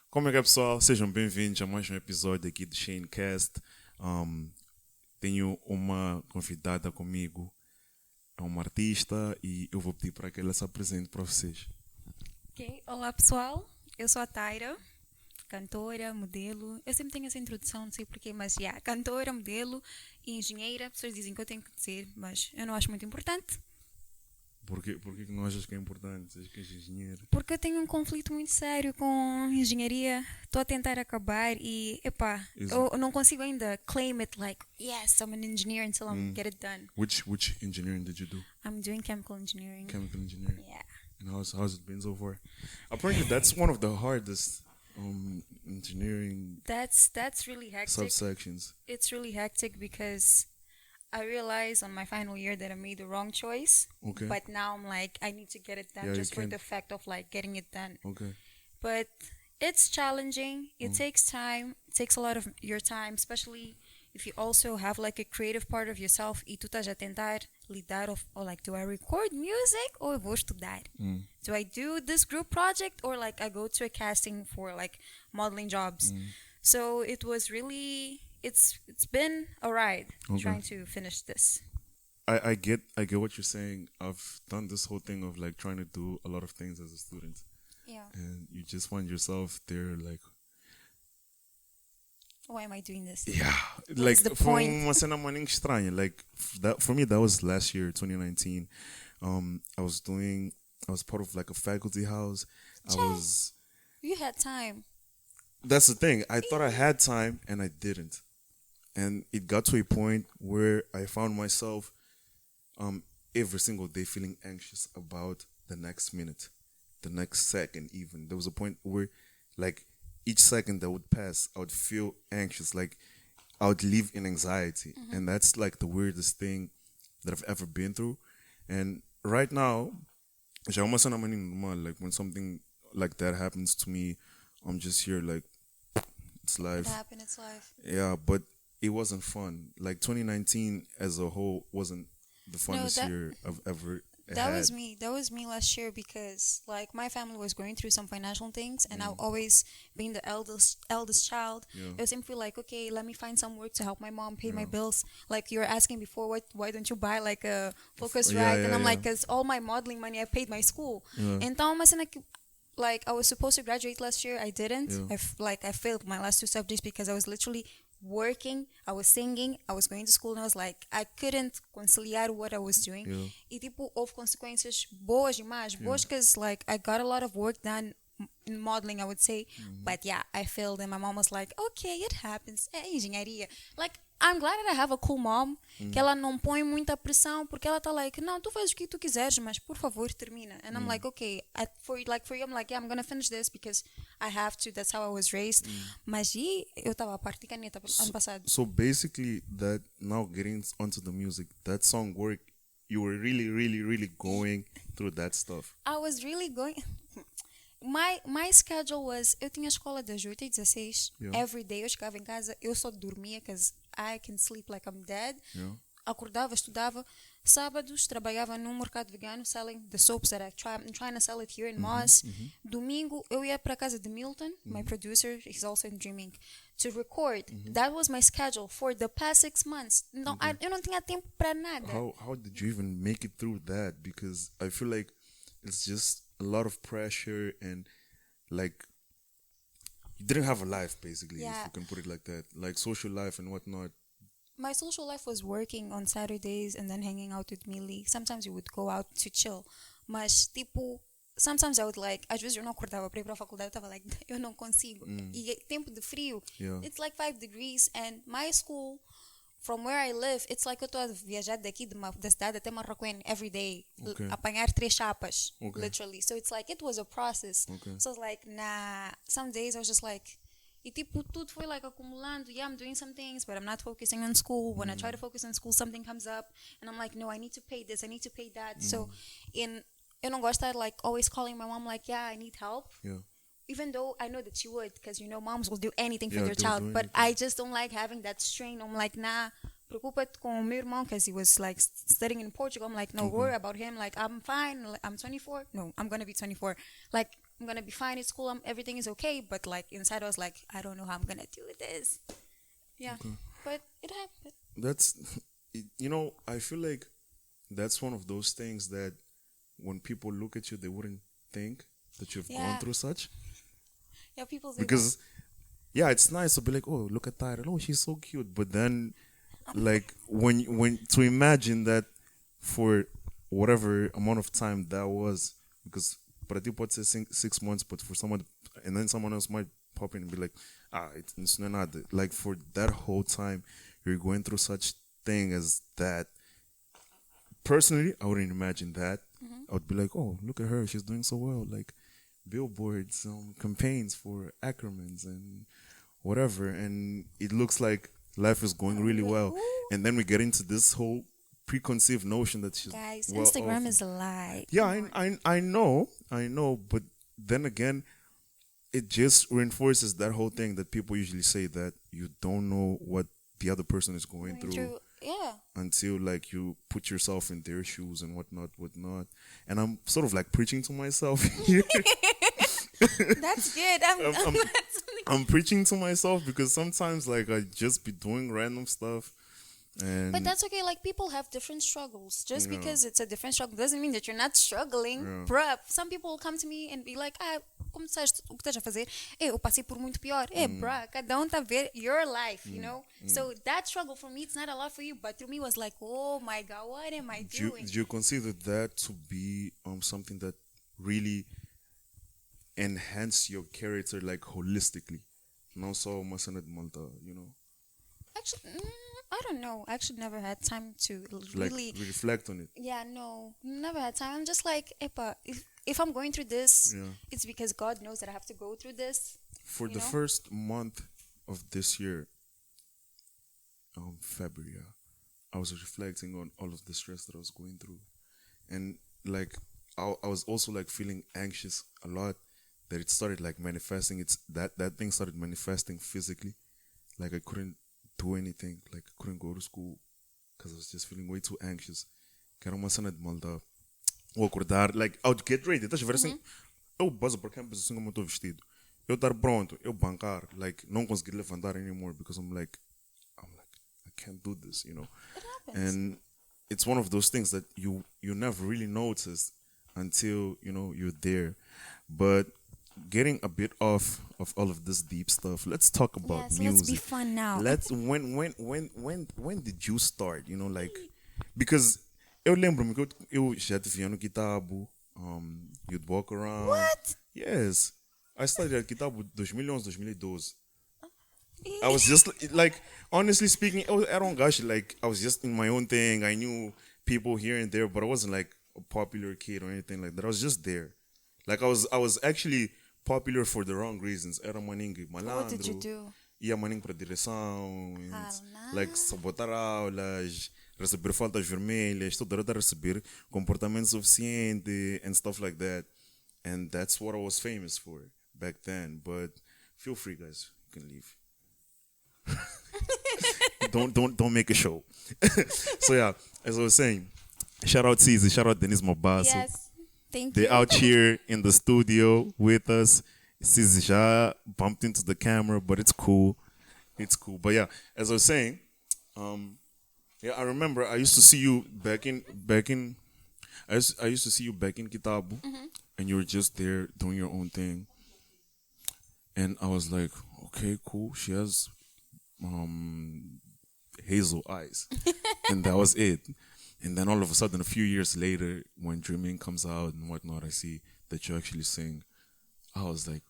Como é que é, pessoal? Sejam bem-vindos a mais um episódio aqui do ShaneCast. Tenho uma convidada comigo, é uma artista, e eu vou pedir para que ela se apresente para vocês. Ok, olá pessoal, eu sou a Táyra, cantora, modelo. Eu sempre tenho essa introdução, não sei porquê, mas cantora, modelo e engenheira. Pessoas dizem que eu tenho que dizer, mas eu não acho muito importante. Por que não achas que é importante? Achas que és engenheiro? Porque eu tenho um conflito muito sério com engenharia. Estou a tentar acabar e, eu não consigo ainda claim it like, yes, I'm an engineer until I get it done. Which engineering did you do? I'm doing chemical engineering. Chemical engineering. Yeah. And how's it been so far? Apparently, that's one of the hardest engineering That's really hectic. subsections. It's really hectic because I realized on my final year that I made the wrong choice. Okay. But now I'm like, I need to get it done Yeah, just you for can. the fact of like getting it done. Okay. But it's challenging. It takes time. It takes a lot of your time, especially if you also have like a creative part of yourself. E tu estás a tentar lidar or like, do I record music or eu vou estudar? Do I do this group project or like I go to a casting for like modeling jobs? So it was really it's been a ride trying to finish this. I get what you're saying. I've done this whole thing of like trying to do a lot of things as a student, Yeah. and you just find yourself there like, Why am I doing this? yeah, What's like the from point? uma cena maninho estranha. Like that for me, that was last year, 2019. I was part of like a faculty house. You had time. That's the thing. I thought I had time and I didn't. And it got to a point where I found myself every single day feeling anxious about the next minute, the next second even. There was a point where like each second that would pass, I would feel anxious, like I would live in anxiety. And that's like the weirdest thing that I've ever been through. And right now, já é uma cena mais normal, like when something like that happens to me, I'm just here like it's life. It happened. It's life. Yeah, but it wasn't fun. Like 2019 as a whole wasn't the funnest year I've ever That had. was me. That was me last year because like my family was going through some financial things, and I've always been the eldest child. Yeah. I simply like, okay, let me find some work to help my mom pay my bills. Like you were asking before, why don't you buy like a Focusrite? Yeah, And I'm yeah. like, cause all my modeling money I paid my school. Yeah. Então, mas like I was supposed to graduate last year, I didn't. Yeah. I failed my last two subjects because I was literally working, I was singing, I was going to school, and I was like, I couldn't conciliar what I was doing. Yeah. E tipo, houve consequências boas e más. Boas because like I got a lot of work done in modeling, I would say. But yeah, I failed and my mom was like, okay, it happens. É engenharia. Like, I'm glad that I have a cool mom, que ela não põe muita pressão, porque ela tá like, não, tu faz o que tu quiseres, mas por favor termina. And I'm like, okay, for you, I'm like, yeah, I'm gonna finish this because I have to, that's how I was raised. Mas eu tava a parte de caneta ano passado. So basically, that now getting onto the music, that song work, you were really, really, really going through that stuff. I was really going. My schedule was, eu tinha escola das 8 às 16, Yeah. every day. Eu chegava em casa, eu só dormia, because I can sleep like I'm dead. Yeah. Acordava, estudava. Sábados, trabalhava num mercado vegano, selling the soaps that I'm trying to sell it here in Moss. Domingo, eu ia para casa de Milton, my producer, he's also in Dreaming, to record. That was my schedule for the past 6 months. Não, eu não tinha tempo para nada. How did you even make it through that? Because I feel like it's just a lot of pressure and like you didn't have a life basically, if Yeah. you can put it like that, like social life and whatnot. My social life was working on Saturdays and then hanging out with Millie. Sometimes we would go out to chill. Mas, tipo, sometimes I would like, às vezes eu não acordava para ir para a faculdade, eu estava like, eu não consigo. E tempo de frio, Yeah. it's like 5 degrees, and my school, from where I live, it's like eu estou a viajar daqui da cidade até Marroquém every day, Okay. apanhar 3 chapas, Okay. literally. So it's like, it was a process. Okay. So I was like, nah, some days I was just like, e tipo, tudo foi like acumulando. Yeah, I'm doing some things, but I'm not focusing on school. When I try to focus on school, something comes up, and I'm like, no, I need to pay this, I need to pay that. So, eu não gosto de like always calling my mom like, yeah, I need help. Yeah. Even though I know that she would, because you know moms will do anything for Yeah, their they'll child, do but anything. I just don't like having that strain. I'm like, nah, preocupa-te com o meu irmão, because he was like studying in Portugal. I'm like, no, worry about him. Like, I'm fine. Like, I'm 24. No, I'm gonna be 24. Like, I'm gonna be fine at school. Everything is okay. But like inside, I was like, I don't know how I'm gonna do this. Yeah, but it happened. That's, you know, I feel like that's one of those things that when people look at you, they wouldn't think that you've gone Yeah. through such. Yeah, people say Because, yeah, it's nice to be like, oh, look at Táyra. Oh, she's so cute. But then, like, when to imagine that for whatever amount of time that was, because para ti pode ser 6 months, but for someone, and then someone else might pop in and be like, it's not nada. Like, for that whole time, you're going through such thing as that. Personally, I wouldn't imagine that. I would be like, oh, look at her, she's doing so well. Like, billboards, campaigns for Ackermans and whatever, and it looks like life is going really well. And then we get into this whole preconceived notion that she's guys, well Instagram off. is a lie. Yeah, I know, but then again, it just reinforces that whole thing that people usually say, that you don't know what the other person is going through Yeah. until like you put yourself in their shoes and whatnot. And I'm sort of like preaching to myself here. That's good. I'm preaching to myself because sometimes like I just be doing random stuff. And But that's okay. Like people have different struggles. Just because it's a different struggle doesn't mean that you're not struggling. Bruh, some people will come to me and be like, como disseste, o que estás a fazer? Eu passei por muito pior. Bruh, cada tá a ver your life, you know? So that struggle for me, it's not a lot for you. But to me was like, oh my God, what am I doing? do you consider that to be something that really enhance your character like holistically? Not so Masana Malta, you know? Actually, I don't know. I actually never had time to Like really reflect on it. Yeah, no, never had time. I'm just like, Epa, if I'm going through this, it's because God knows that I have to go through this. For the first month of this year, February, I was reflecting on all of the stress that I was going through. And like, I was also like feeling anxious a lot, that it started like manifesting. That thing started manifesting physically. Like I couldn't do anything. Like I couldn't go to school because I was just feeling way too anxious. Quero uma cena de malta. Ou acordar, like, I would get ready. Estás a ver assim? Eu baso para campus assim como eu estou vestido. Eu estar pronto, eu bancar, like, não conseguir levantar anymore because I'm like, I can't do this, you know? It happens. And it's one of those things that you never really notice until, you know, you're there. But getting a bit off of all of this deep stuff, let's talk about so music. let's be fun now. When did you start? You know, like, because eu lembro-me que eu já te via no Kitabo, you'd walk around. What? Yes. I studied at Kitabo 2011, 2012. I was just like, honestly speaking, I don't gosh, like, I was just in my own thing. I knew people here and there, but I wasn't like a popular kid or anything like that. I was just there. Like, I was actually popular for the wrong reasons. Era maningi malandro. What did you do? Ia maninho para direção. Like, sabotar aulas, receber faltas vermelhas, toda hora receber comportamento suficiente and stuff like that. And that's what I was famous for back then. But feel free, guys. You can leave. don't make a show. So yeah, as I was saying, shout out Caesar, shout out Denise Mabasso. Yes, thank you. They're out here in the studio with us. Caesar já bumped into the camera, but it's cool. It's cool. But yeah, as I was saying, yeah, I remember I used to see you back in. I used to see you back in Kitabu, and you were just there doing your own thing. And I was like, okay, cool. She has hazel eyes. And that was it. And then all of a sudden, a few years later, when Dreaming comes out and whatnot, I see that you actually sing. I was like,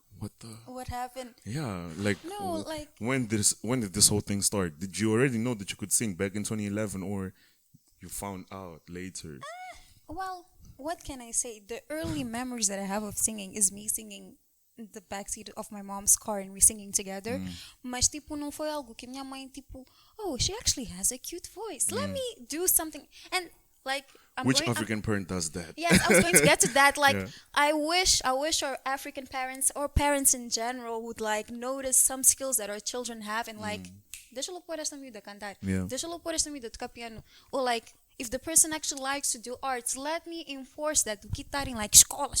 what happened? Yeah, like, No, like, when did this whole thing start? Did you already know that you could sing back in 2011, or you found out later? Well, what can I say? The early memories that I have of singing is me singing in the backseat of my mom's car and we singing together. Mas, tipo, não foi algo que minha mãe, tipo, oh, she actually has a cute voice. Let me do something. And, like, Which African parent does that? Yes, I was going to get to that. Like, Yeah. I wish our African parents or parents in general would, like, notice some skills that our children have and, like, deixa-lo pôr esta miúda cantar. Yeah. Deixa-lo pôr esta miúda tocar piano. Or, like, if the person actually likes to do arts, let me enforce that. Do que estarem like escola.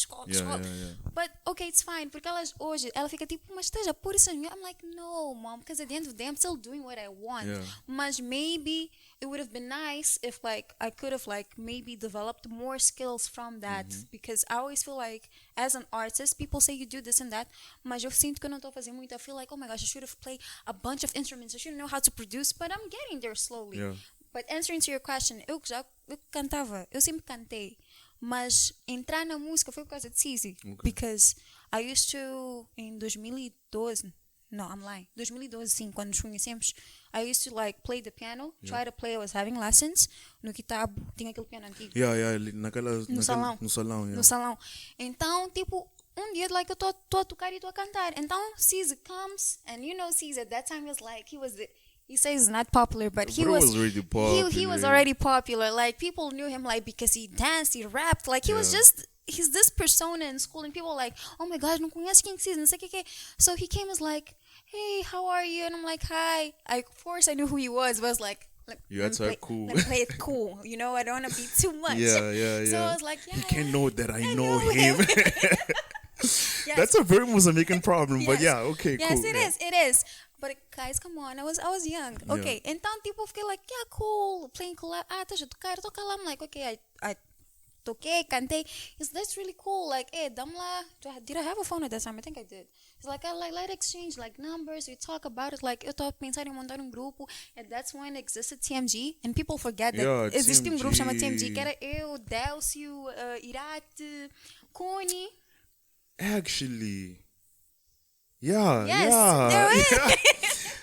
But okay, it's fine. Porque elas hoje, ela fica tipo, mas esteja por isso. I'm like, no, mom, because at the end of the day, I'm still doing what I want. Mas maybe it would have been nice if like I could have like maybe developed more skills from that. Because I always feel like as an artist, people say you do this and that, mas eu sinto que eu não estou fazendo muito. I feel like, oh my gosh, I should have played a bunch of instruments. I should know how to produce, but I'm getting there slowly. But answering to your question, eu cantava, eu sempre cantei, mas entrar na música foi por causa de Cizi. Because I used to, em 2012, no, I'm lying, 2012 sim, quando nos conhecemos, I used to like play the piano, try to play, I was having lessons, no Kitabo, tinha aquele piano antigo. No salão. Então, tipo, dia like eu tô a tocar e tô a cantar. Então, Cizi comes, and you know Cizi at that time was like, he says he's not popular, but he was already popular. He was already popular. Like people knew him like because he danced, he rapped. Like he was just he's this persona in school, and people were like, oh my gosh, não conhece quem que não sei que. So he came was like, hey, how are you? And I'm like, hi. Of course I knew who he was, but I was like, you had to act cool. Let me play it cool. You know, I don't want to be too much. So I was like, he can't know that I know him. That's a very Mozambican problem, but okay, cool. Yes, it is. But guys, come on, I was young. Okay, então tipo, eu fiquei like, cool, playing cool. Estás a tocar, toca lá. I'm like, okay, I toquei, cantei. That's really cool. Like, dá-me lá. Did I have a phone at that time? I think I did. It's like, let's exchange like numbers. We talk about it. Like, eu estou a pensar em montar grupo. And that's when existed TMG. And people forget that existe grupo chamado TMG, que era eu, Delcio, Irate, Cone. Actually... There is.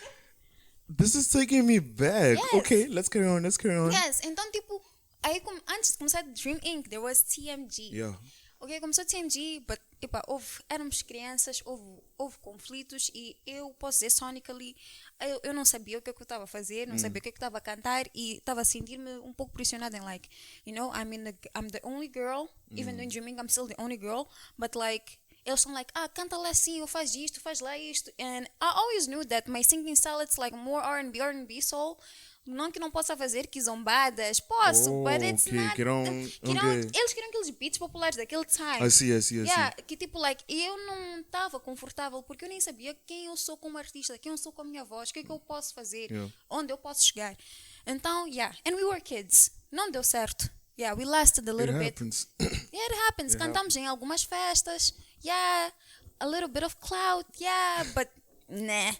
This is taking me back. Yes. Okay, let's carry on. Yes, então tipo, aí antes de começar Dream Inc., there was TMG. Ok, começou TMG, but éramos crianças, houve conflitos e eu posso dizer sonically, eu não sabia o que eu estava a fazer, não sabia o que eu estava a cantar e estava a sentir-me um pouco pressionada em like, you know, I'm the only girl, even though in Dream Inc. I'm still the only girl, but like, eles são like, canta lá assim, ou faz isto, faz lá isto. And I always knew that my singing style, it's like more R&B soul. Não que não possa fazer que zombadas, posso, but it's not... Eles queriam aqueles beats populares daquele time. I see. Que tipo, like, eu não estava confortável porque eu nem sabia quem eu sou como artista, quem eu sou com a minha voz, o que é que eu posso fazer, onde eu posso chegar. Então, and we were kids. Não deu certo. We lasted a little bit. It happens. Cantamos em algumas festas. A little bit of clout, but nah.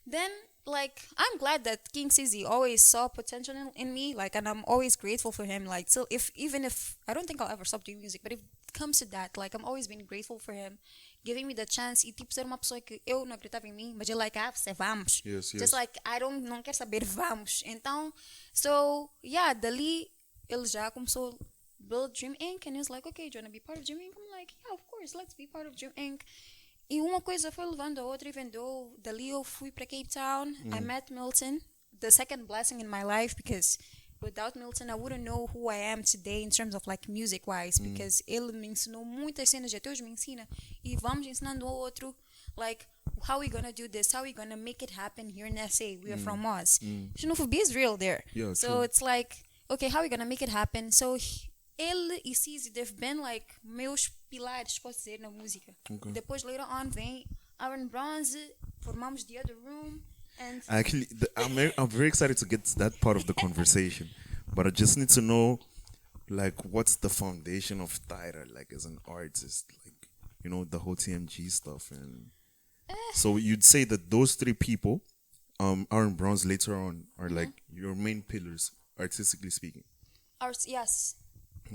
Then, like, I'm glad that King Cizi always saw potential in me, like, and I'm always grateful for him. Like, so even if I don't think I'll ever stop doing music, but if it comes to that, like, I'm always been grateful for him giving me the chance e tipo ser uma pessoa que eu não acreditava em mim, mas ele like, você vamos. Just like, não quer saber, vamos. Então, so, dali ele já começou build Dream Inc. and he was like, okay, do you want to be part of Dream Inc? I'm like, yeah, of course, let's be part of Dream Inc. E uma coisa foi levando a outra, even though dali eu fui para Cape Town, I met Milton, the second blessing in my life, because without Milton I wouldn't know who I am today in terms of like music wise, because ele me ensinou muitas cenas, até hoje me ensina, e vamos ensinando ao outro, like, how we gonna do this, how we gonna make it happen here in SA, we are from Oz. Xenophobia is real there. So true. It's like, okay, how we gonna make it happen? So ele e Cizi, they've been like meus pilares, posso dizer, na música. Depois, later on, vem Aaron Bronze, formamos The Other Room, and... Actually, I'm very excited to get to that part of the conversation, but I just need to know, like, what's the foundation of Tayra, like, as an artist, like, you know, the whole TMG stuff, and... So you'd say that those three people, Aaron Bronze later on, are like your main pillars, artistically speaking. Yes.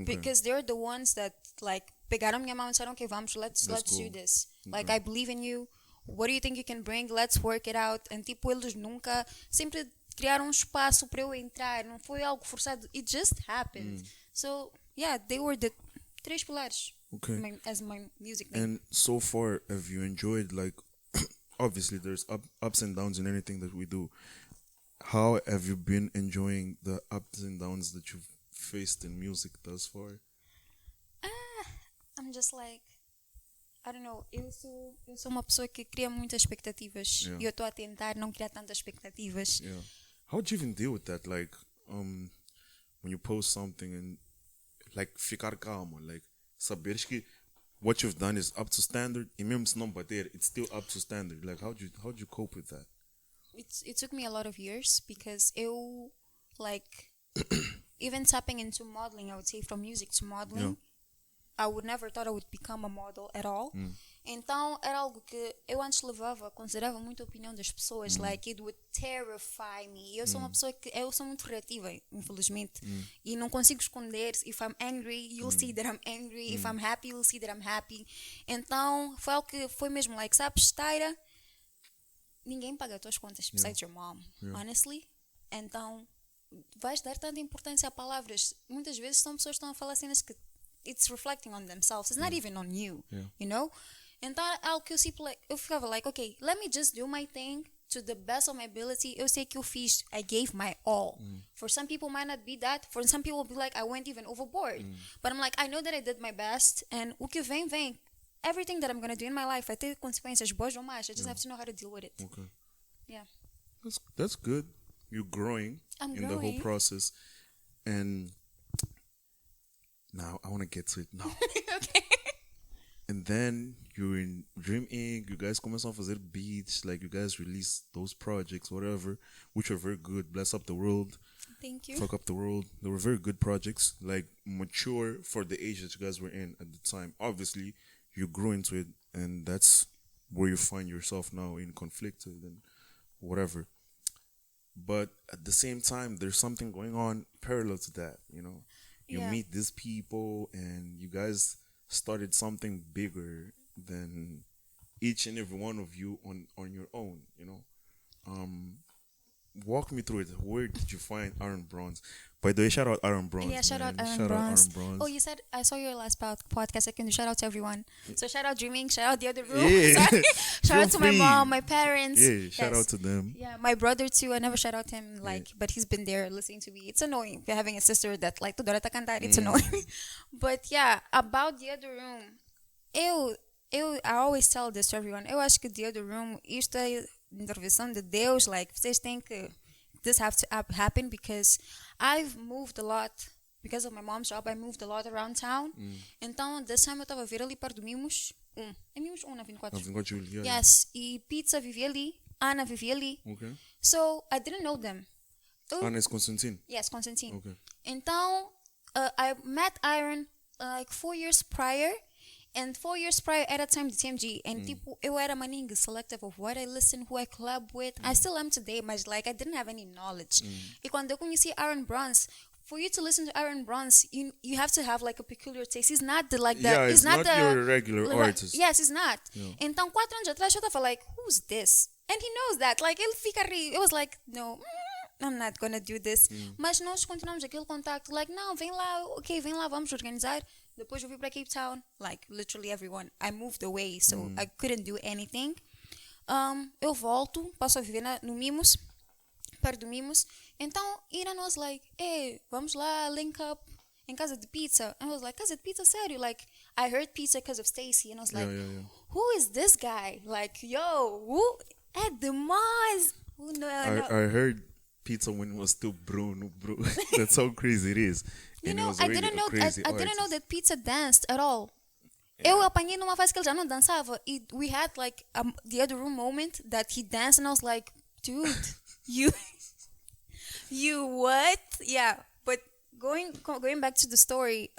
Because they're the ones that like pegaram minha mão and said, okay, vamos, let's do this. Like, I believe in you. What do you think you can bring? Let's work it out. And tipo, eles nunca sempre criaram espaço para eu entrar. Não foi algo forçado. It just happened. So they were the três pilares as my music name. And so far, have you enjoyed, like, obviously there's ups and downs in anything that we do. How have you been enjoying the ups and downs that you've faced in music thus far? I'm just like, I don't know, eu sou uma pessoa que cria muitas expectativas e eu estou a tentar não criar tantas expectativas. How do you even deal with that? Like, when you post something and like ficar calmo, like saberes que what you've done is up to standard, e mesmo se não bater, it's still up to standard. Like how'd you cope with that? It took me a lot of years because eu like even tapping into modeling, I would say from music to modeling, I would never thought I would become a model at all. Então era algo que eu antes considerava muito a opinião das pessoas, like it would terrify me. Eu sou uma pessoa que eu sou muito reativa, infelizmente, e não consigo esconder. If I'm angry, you'll see that I'm angry. If I'm happy, you'll see that I'm happy. Então foi algo que foi mesmo like, sabes, Táyra, ninguém paga as tuas contas besides your mom, honestly. Então vais dar tanta importância a palavras. Muitas vezes são pessoas que estão a falar cenas que it's reflecting on themselves. It's not even on you, you know? Então, algo que eu ficava like, okay, let me just do my thing to the best of my ability. Eu sei que eu fiz, I gave my all. For some people, might not be that. For some people, be like, I went even overboard. But I'm like, I know that I did my best. And o que vem, vem. Everything that I'm going to do in my life vai ter consequências boas ou más. I just have to know how to deal with it. Okay. Yeah. That's good. You're growing in the whole process. And now I want to get to it now. Okay. And then you're in Dream Inc. You guys começam a fazer beats. Like you guys release those projects, whatever, which are very good. Bless Up the World. Thank you. Fuck Up the World. They were very good projects. Like mature for the age that you guys were in at the time. Obviously, you grew into it. And that's where you find yourself now, in conflicted and whatever. But at the same time, there's something going on parallel to that, you know. You meet these people and you guys started something bigger than each and every one of you on your own, you know. Walk me through it. Where did you find Aaron Bronze? By the way, shout out Aaron Bronze. Yeah, shout out Aaron Bronze. Oh, you said I saw your last podcast. I can do shout out to everyone. So shout out Dreaming, shout out the other room. Yeah. Shout out to my mom, my parents. Yeah, shout out to them. Yeah, my brother too. I never shout out him, like, but he's been there listening to me. It's annoying having a sister that like toda hora tá cantar. It's annoying. But yeah, about the other room, I always tell this to everyone. Eu acho que the other room, isto é intervenção de Deus. Like, vocês têm que this have to happen because I've moved a lot. Because of my mom's job, I moved a lot around town. Então, this time eu estava a ver ali perto do Mimos. É Mimos 1 na 24. Na 24 de julho. Yes. E Pizza vivia ali. Ana vivia ali. Okay. So, I didn't know them. Ana is Constantine? Yes, Constantine. Okay. Então, I met Aaron like 4 years prior. And 4 years prior, era time de TMG. And tipo, eu era maninga selective of what I listen, who I collab with. I still am today, but like, I didn't have any knowledge. E quando eu conheci Aaron Bronze, for you to listen to Aaron Bronze, you have to have like a peculiar taste. He's not the like that. Yeah, he's not the your regular artist. Yes, he's not. Yeah. Então, 4 anos atrás, eu tava like, who's this? And he knows that. Like, ele fica ri. It was like, no, I'm not gonna do this. Mas nós continuamos aquele contato. Like, não, vem lá, ok, vem lá, vamos organizar. Depois eu fui para Cape Town. Like, literally everyone. I moved away, so I couldn't do anything. Eu volto, passo a viver no Mimos, perto do Mimos. Então, Ira was like, hey, vamos lá, link up em casa de pizza. And I was like, casa de pizza, sério? Like, I heard pizza because of Stacy. And I was like, who is this guy? Like, yo, who? At the Mars. I heard pizza when it was still Bruno. That's how crazy it is. You know, I didn't know that Pizza danced at all. Eu apanhei numa fase que ele já não dançava. We had like the other room moment that he danced and I was like, dude, you what? Yeah, but going back to the story,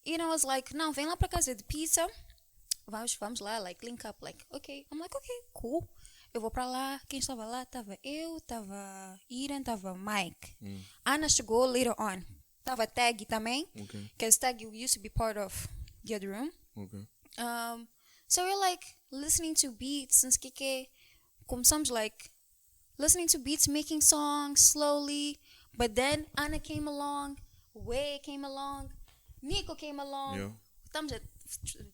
you know, I was like, não, vem lá pra casa de pizza. Vamos lá, like, link up, like, okay. I'm like, okay, cool. Eu vou pra lá. Quem estava lá? Tava eu, tava Iran, tava Mike. Ana chegou later on. Tava Tag também. Okay. Because Tag used to be part of the other room. Okay. So we're like listening to beats and que começamos like listening to beats, making songs slowly. But then Ana came along, Way came along, Nico came along. Yeah. Estamos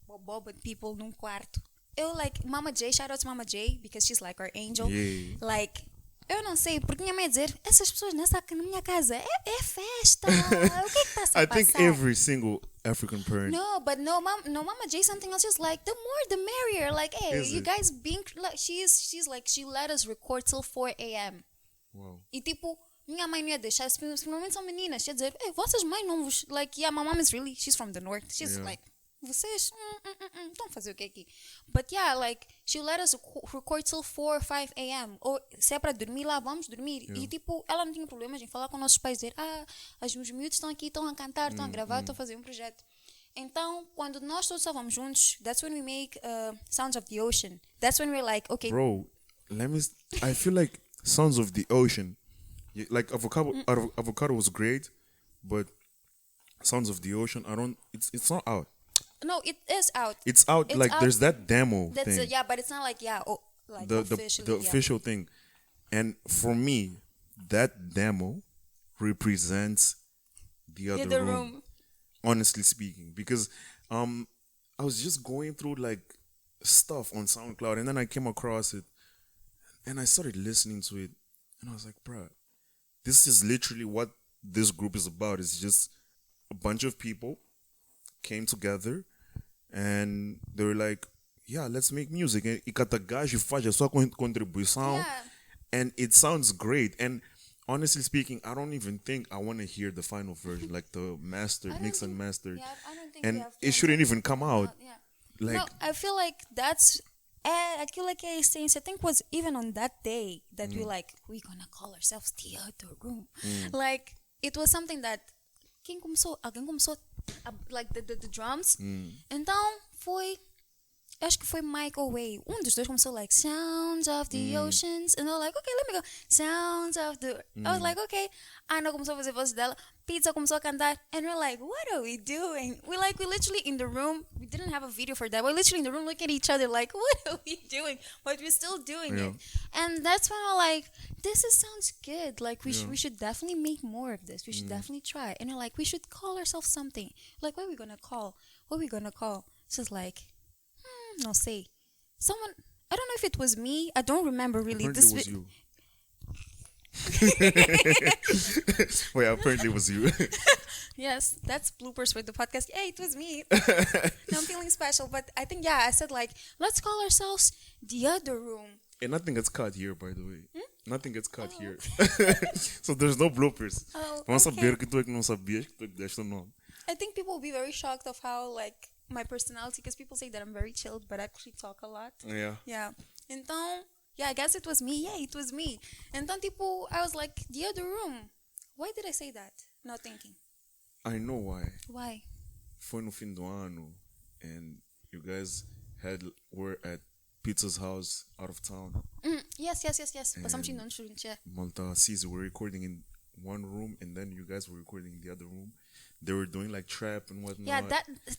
boba people num quarto. Eu like Mama J, shout out to Mama J because she's like our angel. Yeah. Like, eu não sei, porque minha mãe ia dizer, essas pessoas na minha casa é festa. O que está a passar? I think every single African parent. No, but no, Mama J, something else. Just like the more, the merrier. Like, hey, Is you it? guys being like, she's like she let us record till 4 a.m. Wow. E tipo, minha mãe não ia deixar, principalmente são meninas, ia dizer, hey, vossas mães não vos, like, yeah, my mom is really, she's from the north, she's Yeah. like, vocês, estão a fazer o que aqui? But yeah, like, she'll let us record till 4 or 5 a.m. Ou se é para dormir lá, vamos dormir. Yeah. E tipo, ela não tinha problemas em falar com nossos pais, dizer, os miúdos estão aqui, estão a cantar, estão a gravar, estão a fazer um projeto. Então, quando nós todos estávamos juntos, that's when we make Sounds of the Ocean. That's when we're like, okay. Bro, I feel like Sounds of the Ocean, like avocado was great, but Sounds of the Ocean, it's not out. No, it is out. It's out. It's like out. there's that demo thing. Yeah, but it's not like like the officially. official thing, and for me, that demo represents the other room. Honestly speaking, because I was just going through like stuff on SoundCloud, and then I came across it, and I started listening to it, and I was like, bruh, this is literally what this group is about. It's just a bunch of people came together and they were like, yeah, let's make music. E cada gajo faz a sua contribuição. Yeah. And it sounds great. And honestly speaking, I don't even think I want to hear the final version, like the mix and mastered. Yeah, I don't think And we have it shouldn't even come out. Yeah. Like, No, I feel like that's. I feel like a sense. I think was even on that day that we're gonna call ourselves the other room. Like it was something that alguém começou like the drums. Então foi, acho que foi Mike ou Way. Dos dois começou like Sounds of the Oceans, and they're like, okay, let me go. Sounds of the. I was like, okay. Ana começou a fazer voz dela. Pizza começou a cantar, and we're like, what are we doing? We literally in the room. We didn't have a video for that. We're literally in the room looking at each other like, what are we doing? But we're still doing it, and that's when I'm like, this sounds good. Like we should definitely make more of this. We should definitely try. And we're like, we should call ourselves something. Like, what are we gonna call? So it's like, no say. Someone, I don't know if it was me. I don't remember really. Apparently it was you. Wait, apparently it was you. Yes, that's bloopers for the podcast. Hey, it was me. Now I'm feeling special. But I think, I said like, let's call ourselves the other room. And nothing gets cut here, by the way. Nothing gets cut here. So there's no bloopers. Vamos saber que tu é que não sabias que tu é que deste o nome. I think people will be very shocked of how like my personality, because people say that I'm very chilled, but I actually talk a lot. Yeah. Yeah. Então, I guess it was me. Yeah, it was me. Então, tipo, I was like, the other room. Why did I say that? Not thinking. I know why. Why? Foi no fim do ano, and you guys were at Pizza's house out of town. Yes. Passamos indo juntos, yeah. Malta Caesar were recording in one room, and then you guys were recording in the other room. They were doing like trap and whatnot. Yeah,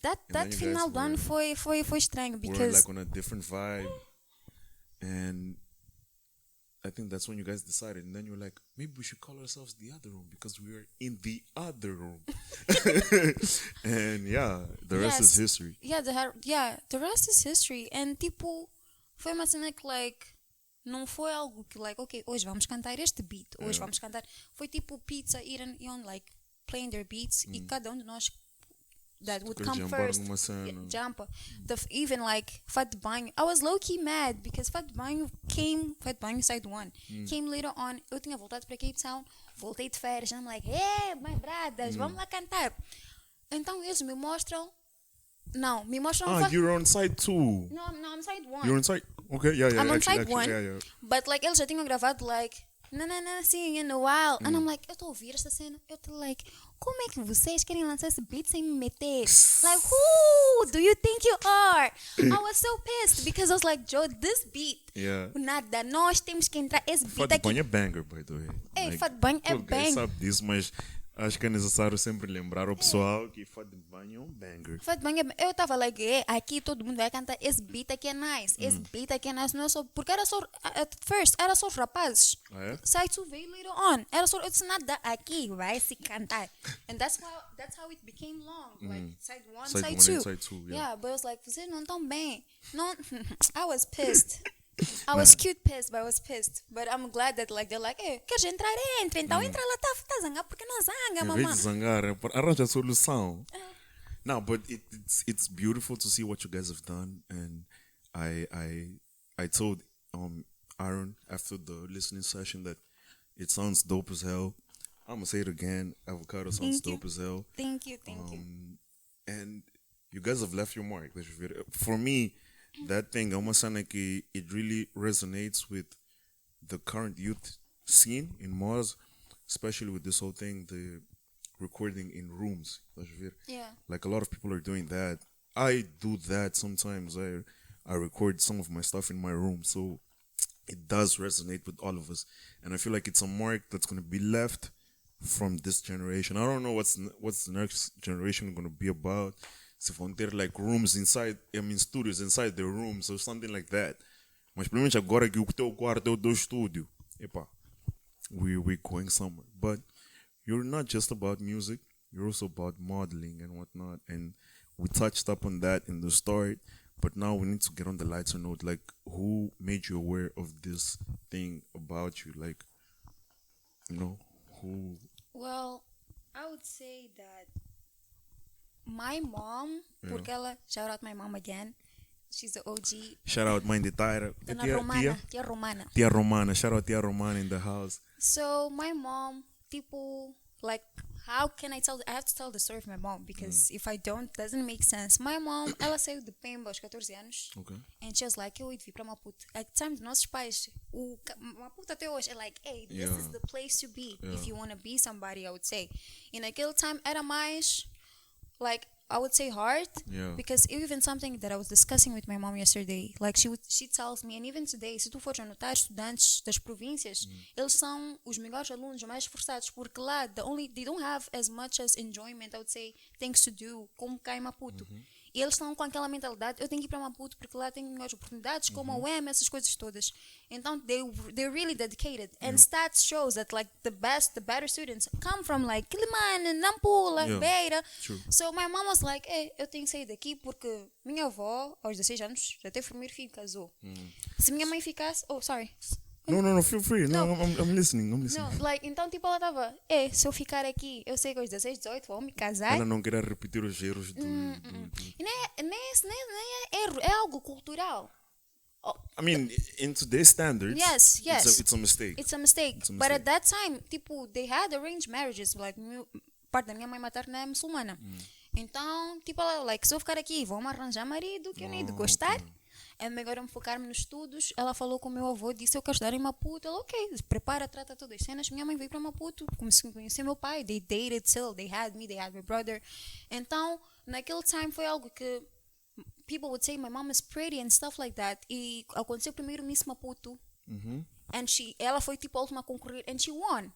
that final one foi estranho because we were like on a different vibe, and I think that's when you guys decided, and then you were like, maybe we should call ourselves the other room because we are in the other room. And the rest is history. Yeah, the rest is history. And tipo, foi uma cena que like não foi algo que like, okay, hoje vamos cantar este beat, hoje vamos cantar. Foi tipo Pizza, Ian like playing their beats e cada de nós that would come first jump. Even like Fat Banho, I was low-key mad because Fat Banho side 1 came later on. Eu tinha voltado para Cape Town, voltei de férias, and I'm like, hey, my brothers, vamos lá cantar. Então eles me mostram you're on side 2. No, I'm side 1. You're on side, okay, yeah, I'm on actually, side 1, yeah. But like eles já tinham gravado like assim in a while, and I'm like, eu estou a ouvir esta cena, eu estou like, como é que vocês querem lançar esse beat sem me meter? Like, who do you think you are? I was so pissed because I was like, Joe, this beat, nada, nós temos que entrar, esse beat Fat aqui. Banho é banger, by the way. Hey, Fat Banho é banger. Sabe disso, mas acho que é necessário sempre lembrar ao pessoal que Fat Banho é um banger. Fat Banho eu tava like, aqui todo mundo vai cantar, esse beat aqui é nice, esse beat aqui é nice, não é só, porque era só, at first, era só os rapazes. Side 2 veio later on, era só, it's not that aqui vai se cantar. And that's how it became long, like side 1, side 2. Yeah, but I was like, vocês não estão bem. Não, I was pissed. I was cute pissed, but I was pissed. But I'm glad that like they're like, hey, queres entrar? Entra. Então entra lá, tá zangar porque não zanga, mamãe. Em vez de zangar, arranja a solução. No, but it's beautiful to see what you guys have done, and I told Aaron after the listening session that It sounds dope as hell. I'm gonna say it again. Avocado sounds dope as hell. Thank you. And you guys have left your mark. For me, that thing, almost sound like it really resonates with the current youth scene in Mars, especially with this whole thing, the recording in rooms. Yeah. Like a lot of people are doing that. I do that sometimes. I record some of my stuff in my room, so it does resonate with all of us. And I feel like it's a mark that's gonna be left from this generation. I don't know what's the next generation going to be about. Se vão ter like rooms inside, studios inside their rooms or something like that. Mas pelo menos agora que o teu quarto é o teu estúdio, epa, we're going somewhere. But you're not just about music, you're also about modeling and whatnot. And we touched up on that in the start, but now we need to get on the lighter note. Like, who made you aware of this thing about you? Like, who? Well, I would say that my mom, porque ela, shout out my mom again, she's the OG. Shout out mãe de Táyra. Tia Romana. Tia Romana. Shout out Tia Romana in the house. So my mom, people, like, how can I have to tell the story of my mom, because if I don't, doesn't make sense. My mom, ela saiu de Pemba aos 14 anos. Okay. And she was like, eu ia vir para Maputo. At the time, nossos pais, Maputo até hoje, é like, hey, this is the place to be if you want to be somebody, I would say. E naquele time, era mais, like, I would say hard, because even something that I was discussing with my mom yesterday, like she tells me, and even today, se tu fores anotar estudantes das províncias, eles são os melhores alunos, mais esforçados, porque lá they don't have as much as enjoyment, I would say, things to do, como cá em Maputo. E eles estão com aquela mentalidade, eu tenho que ir para Maputo porque lá tenho melhores oportunidades, como a UEM, essas coisas todas. Então, they're really dedicated. And stats shows that, like, the better students come from, like, Quilimane, Nampula, Beira. True. So, my mom was like, hey, eu tenho que sair daqui porque minha avó, aos 16 anos, já teve o primeiro filho, casou. Se minha mãe ficasse... Oh, sorry. No, feel free. No, I'm listening. No, like, então, tipo, ela estava, se eu ficar aqui, eu sei que aos 16, 18 vou me casar. Ela não quer repetir os erros do... E nem é erro, é algo cultural. I mean, in today's standards, yes. It's a mistake. It's a mistake. But at that time, tipo, they had arranged marriages. Like, parte da minha mãe materna é muçulmana. Então, tipo, ela, like, se eu ficar aqui, vou-me arranjar marido que eu nem de gostar. E agora me focar-me nos estudos. Ela falou com o meu avô, disse eu quero estudar em Maputo. Ela, ok, prepara, trata todas as cenas. Minha mãe veio para Maputo, comecei a conhecer meu pai. They dated still, they had me, they had my brother. Então, naquele time foi algo que people would say my mom is pretty and stuff like that. E aconteceu primeiro Miss Maputo. And ela foi tipo a última a concorrer and she won.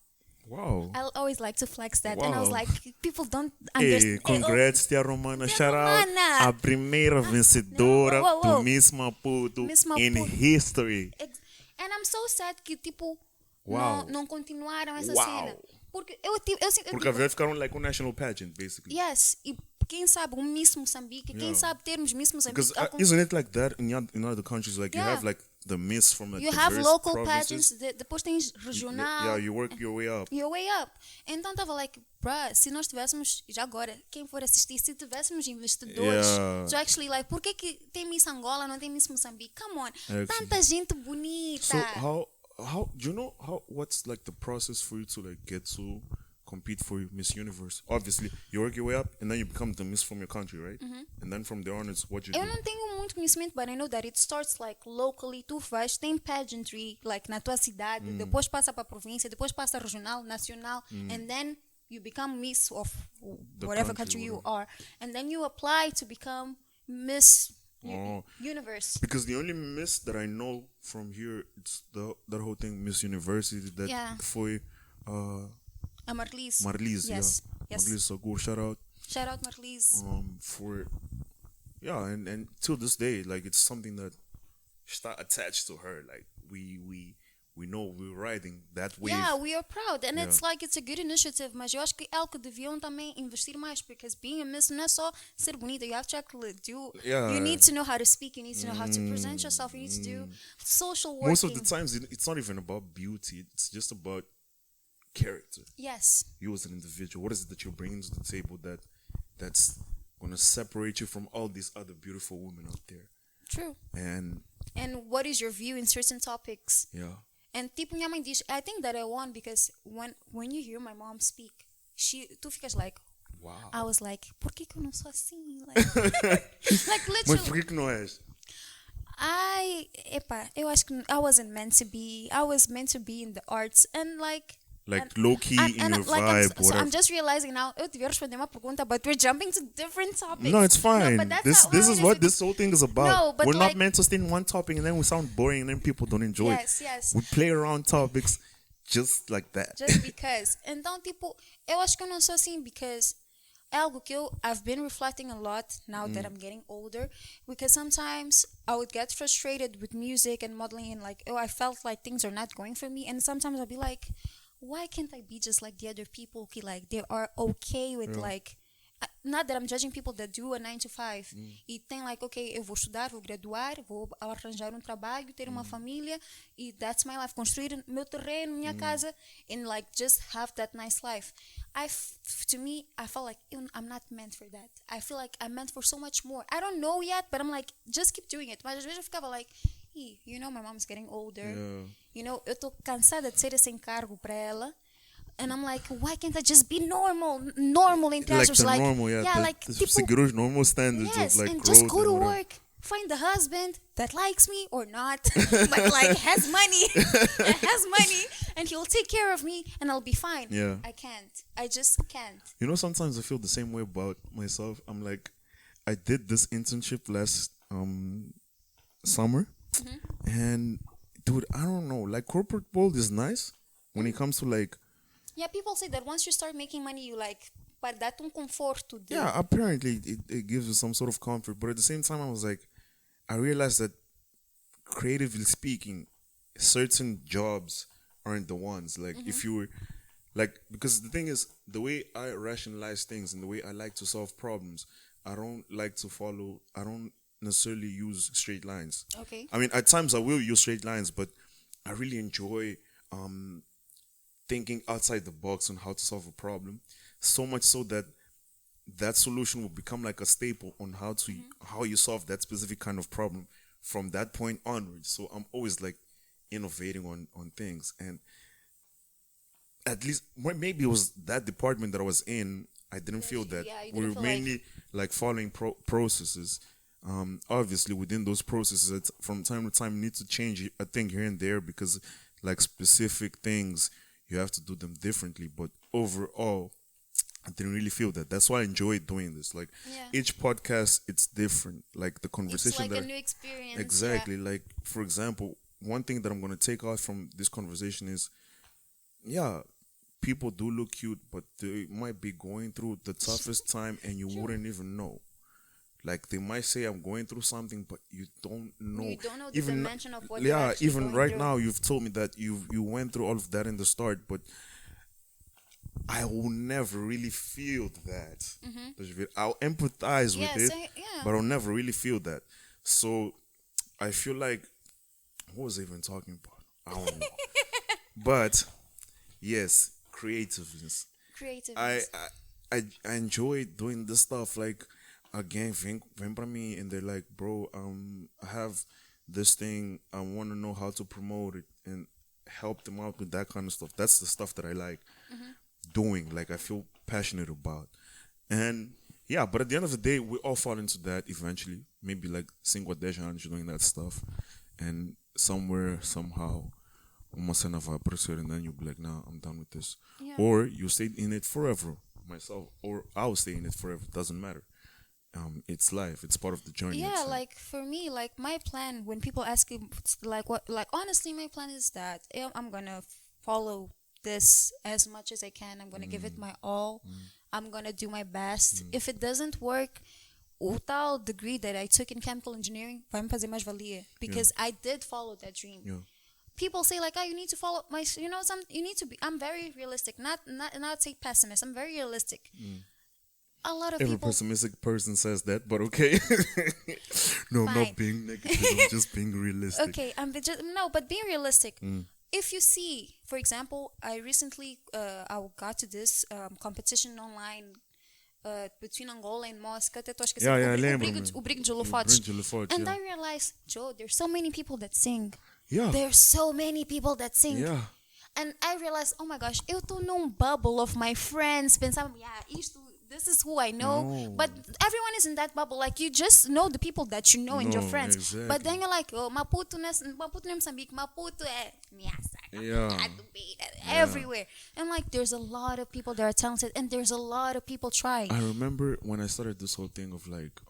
Wow. I always like to flex that. And I was like, people don't Hey, understand. congrats, Tia Romana. Tia Shout out Romana. a primeira vencedora Whoa. do Miss Maputo Miss in Maputo. history. And I'm so sad que, tipo, Wow. não continuaram essa Wow. cena. Porque Porque vai ficar like a national pageant, basically. Yes. E quem sabe Miss Moçambique, quem sabe termos Miss Moçambique. Because isn't it like that in other countries? Like you have like the Miss from like you the have various local provinces. pageants, depois tens regional. Yeah, you work your way up. Your way up. Então tava like, bruh, se nós tivéssemos, já agora, quem for assistir, se tivéssemos investidores, to actually like, por que tem Miss Angola, não tem Miss Moçambique? Come on, tanta gente bonita. So how do you know what's like the process for you to like get to compete for Miss Universe? Obviously, you work your way up and then you become the Miss from your country, right? And then from there on, it's what you do. Eu não tenho muito conhecimento, but I know that it starts like locally. Tu vais, tem pageantry like na tua cidade, depois passa para a província, depois passa regional, nacional, and then you become Miss of whatever country you are, and then you apply to become Miss Universe. Because the only Miss that I know from here, it's that whole thing, Miss University, that foi Marlise. Marlise, yes. Marlise, so go shout out Marlise. for and till this day, like it's something that está attached to her. Like we know we're riding that wave. Yeah, we are proud, and it's like it's a good initiative. Mas eu acho que é algo que deviam também investir mais, because being a Miss não é só ser bonita. You have to actually do. You need to know how to speak. You need to know how to present yourself. You need to do social work. Most of the times, it's not even about beauty. It's just about character. Yes. You as an individual, what is it that you're bringing to the table that's gonna separate you from all these other beautiful women out there? True. And what is your view in certain topics? Yeah. And tipo, minha mãe diz, I think that I won because when you hear my mom speak, tu ficas like, Wow. I was like, por que eu não sou assim? Like, like Mas literally. por que não és? Eu acho que I wasn't meant to be. I was meant to be in the arts and like low key in your like vibe, so whatever. I'm just realizing now. Eu devia responder uma pergunta, but we're jumping to different topics. No, it's fine. No, but This is what this whole thing is about. No, but we're like, not meant to stay in one topic and then we sound boring and then people don't enjoy yes, it. Yes. We play around topics just like that. Just because. Então, tipo, eu acho que eu não sou assim because é algo que I've been reflecting a lot now that I'm getting older, because sometimes I would get frustrated with music and modeling and like, I felt like things are not going for me, and sometimes I'll be like, why can't I be just like the other people who like they are okay with like, not that I'm judging people that do a 9 to 5 e tem like, okay, eu vou estudar, vou graduar, vou arranjar um trabalho, ter uma família e that's my life, construir meu terreno, minha casa, and like just have that nice life. To me, I felt like I'm not meant for that. I feel like I'm meant for so much more. I don't know yet, but I'm like, just keep doing it. Mas às vezes eu ficava like, my mom's getting older. Yeah. Eu tô cansada de ser esse encargo para ela. And I'm like, why can't I just be normal entre like aspas, the like normal, yeah, like tipo, seguir os normal standards yes, of like and growth just go to whatever. work, find the husband that likes me or not, but like has money, and he'll take care of me, and I'll be fine. Yeah. I just can't. You know, sometimes I feel the same way about myself. I'm like, I did this internship last summer, and dude, I don't know. Like, corporate world is nice when it comes to like. Yeah, people say that once you start making money, you like, para dar-te conforto. Yeah, apparently it gives you some sort of comfort, but at the same time, I was like, I realized that creatively speaking, certain jobs aren't the ones. Like, if you were, like, because the thing is, the way I rationalize things and the way I like to solve problems, I don't necessarily use straight lines. Okay. I mean, at times I will use straight lines, but I really enjoy thinking outside the box on how to solve a problem, so much so that that solution will become like a staple on how you solve that specific kind of problem from that point onwards. So I'm always like innovating on things, and at least maybe it was that department that I was in, I didn't feel that. We were mainly like following processes. Obviously within those processes, from time to time you need to change a thing here and there because like specific things you have to do them differently, but overall I didn't really feel that. That's why I enjoy doing this. Like each podcast, it's different. Like the conversation, it's like a new experience. Exactly. Like, for example, one thing that I'm going to take out from this conversation is, people do look cute, but they might be going through the toughest time and you wouldn't even know. Like, they might say I'm going through something, but you don't know. You don't know the dimension of what you're actually even going right through. now, you've told me that you went through all of that in the start, but I will never really feel that. I'll empathize with it, but I'll never really feel that. So I feel like, what was I even talking about? I don't know. But yes, creativeness. I enjoy doing this stuff. Like, again, vem pra me and they're like, bro, I have this thing. I want to know how to promote it and help them out with that kind of stuff. That's the stuff that I like doing. Like, I feel passionate about. And yeah, but at the end of the day, we all fall into that eventually. Maybe like 5 or 10 anos doing that stuff. And somewhere, somehow, uma cena vai aparecer and then you'll be like, nah, I'm done with this. Yeah. Or you stay in it forever, myself. Or I'll stay in it forever. Doesn't matter. It's life. It's part of the journey. Yeah, like for me, like my plan, when people ask me, like what, like honestly, my plan is that I'm gonna follow this as much as I can. I'm gonna give it my all. I'm gonna do my best. If it doesn't work, o tal degree that I took in chemical engineering vai me fazer mais valia because I did follow that dream. Yeah. People say like, oh, you need to follow my, you need to be. I'm very realistic, not say pessimist. I'm very realistic. A lot of Every people. pessimistic person says that, but okay. No, I'm not being negative. I'm just being realistic. Okay, but being realistic. If you see, for example, I recently I got to this competition online between Angola and Moscow. Yeah, lembro-me. O Brigo de Holofotes. And I realized, Joe, there's so many people that sing. Yeah. There's so many people that sing. Yeah. And I realized, oh my gosh, eu tô num bubble of my friends. Pensava, yeah, this is who I know. No. But everyone is in that bubble. Like, you just know the people that you know and your No, friends. exactly. But then you're like, oh, Maputo é Moçambique, Maputo é Niassa, Yeah. everywhere. And like, there's a lot of people that are talented, and there's a lot of people trying. I remember when I started this whole thing of like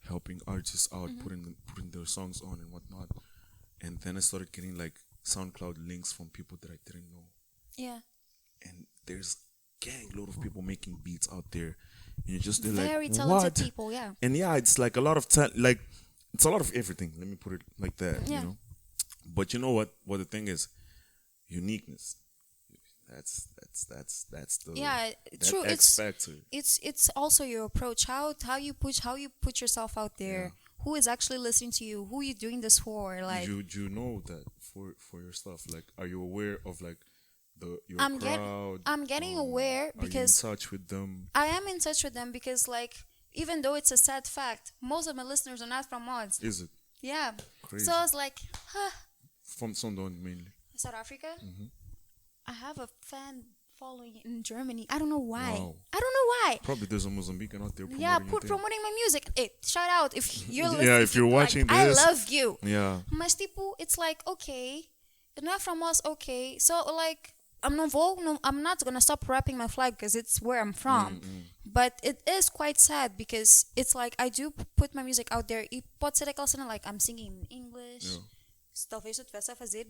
helping artists out, putting their songs on and whatnot, and then I started getting like SoundCloud links from people that I didn't know, Yeah. and there's gang load of people making beats out there, and you're just Very like, talented what? people, yeah. And yeah, it's like a lot of like it's a lot of everything. Let me put it like that, Yeah. you know. But you know what? What the thing is, uniqueness. That's the Yeah, that true. X factor. It's also your approach. How you put yourself out there. Yeah. Who is actually listening to you? Who are you doing this for? Like, Do you know that for your stuff? Like, are you aware of like your I'm crowd? getting aware because are you in touch with them? I am in touch with them because, like, even though it's a sad fact, most of my listeners are not from mods. Is it Yeah. crazy? So I was like, From Sondon mainly. South Africa. I have a fan following in Germany. I don't know why. Wow. I don't know why. Probably there's a Mozambican out there promoting Yeah, your thing. promoting my music. Hey, shout out if you're listening. Yeah, if you're like, watching I this. love you. Yeah. Mas tipo, it's like, okay, not from us, okay. So like, I'm not gonna stop rapping my flag because it's where I'm from. But it is quite sad because it's like I do put my music out there. E pode ser aquela cena like I'm singing in English. Yeah. Se talvez eu tivesse a fazer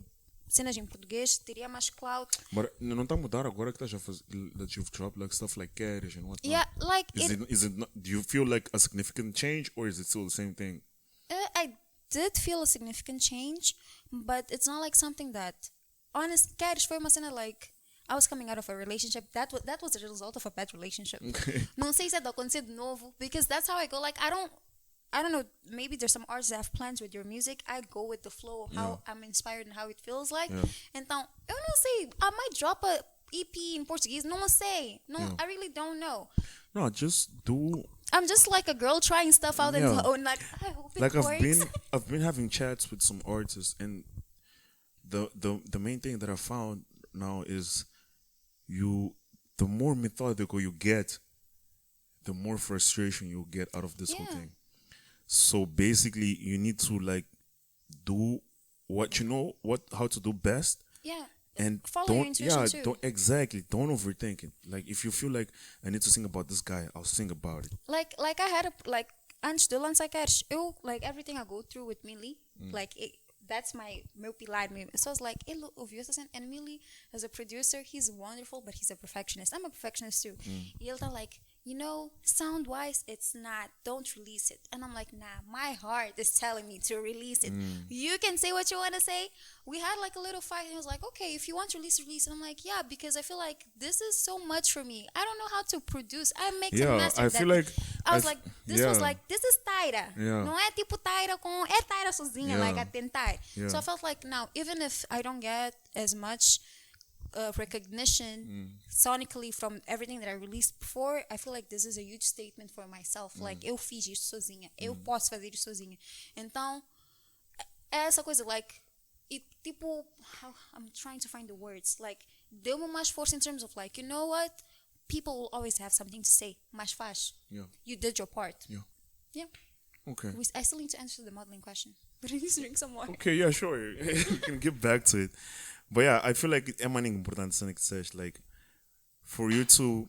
cenas em português, teria mais clout. But não está a mudar agora que estás a fazer that you've dropped like stuff like Cash and whatnot. Yeah, like Is it not, do you feel like a significant change or is it still the same thing? I did feel a significant change, but it's not like something that honest. Cash foi uma cena like I was coming out of a relationship that was the result of a bad relationship. Okay. Não sei se é de acontecer de novo because that's how I go. Like I don't know. Maybe there's some artists that have plans with your music. I go with the flow of how I'm inspired and how it feels like. Yeah. Então, eu não sei. I might drop a EP in Portuguese. Não sei. No, Yeah. I really don't know. No, just do. I'm just like a girl trying stuff out Yeah. and like I hope it Like works. I've been having chats with some artists, and the main thing that I found now is the more methodical you get, the more frustration you'll get out of this whole Yeah. thing. So basically, you need to like do what you know how to do best, Yeah. and Follow your intuition too. don't overthink it. Like if you feel like I need to sing about this guy, I'll sing about it. Like I had antes de lançar Cash, eu like everything I go through with Millie, like that's meu pilar mesmo. So I was like, ele ouviu essa cena, and Millie as a producer, he's wonderful, but he's a perfectionist. I'm a perfectionist too. E ele tá like, you know, sound wise, it's not. Don't release it. And I'm like, nah, my heart is telling me to release it. You can say what you want to say. We had like a little fight, and he was like, okay, if you want to release. And I'm like, yeah, because I feel like this is so much for me. I don't know how to produce. I make a master. I feel like I was like, this was yeah. like, this is Tayra. Yeah. Não é tipo Tayra com. É Tayra sozinha, Yeah. like a tentar. Yeah. So I felt like now, even if I don't get as much recognition sonically from everything that I released before, I feel like this is a huge statement for myself. Like, eu fiz isso sozinha. Eu posso fazer isso sozinha. Então, é essa coisa, like, it, tipo, I'm trying to find the words. Like, deu-me mais força in terms of like, you know what? People will always have something to say. Mas faz. Yeah. You did your part. Yeah. Yeah. Okay. I still need to answer the modeling question. But I need to drink some water. Okay, yeah, sure. You can get back to it. But yeah, I feel like é muito importante cena que disseste, like, for you to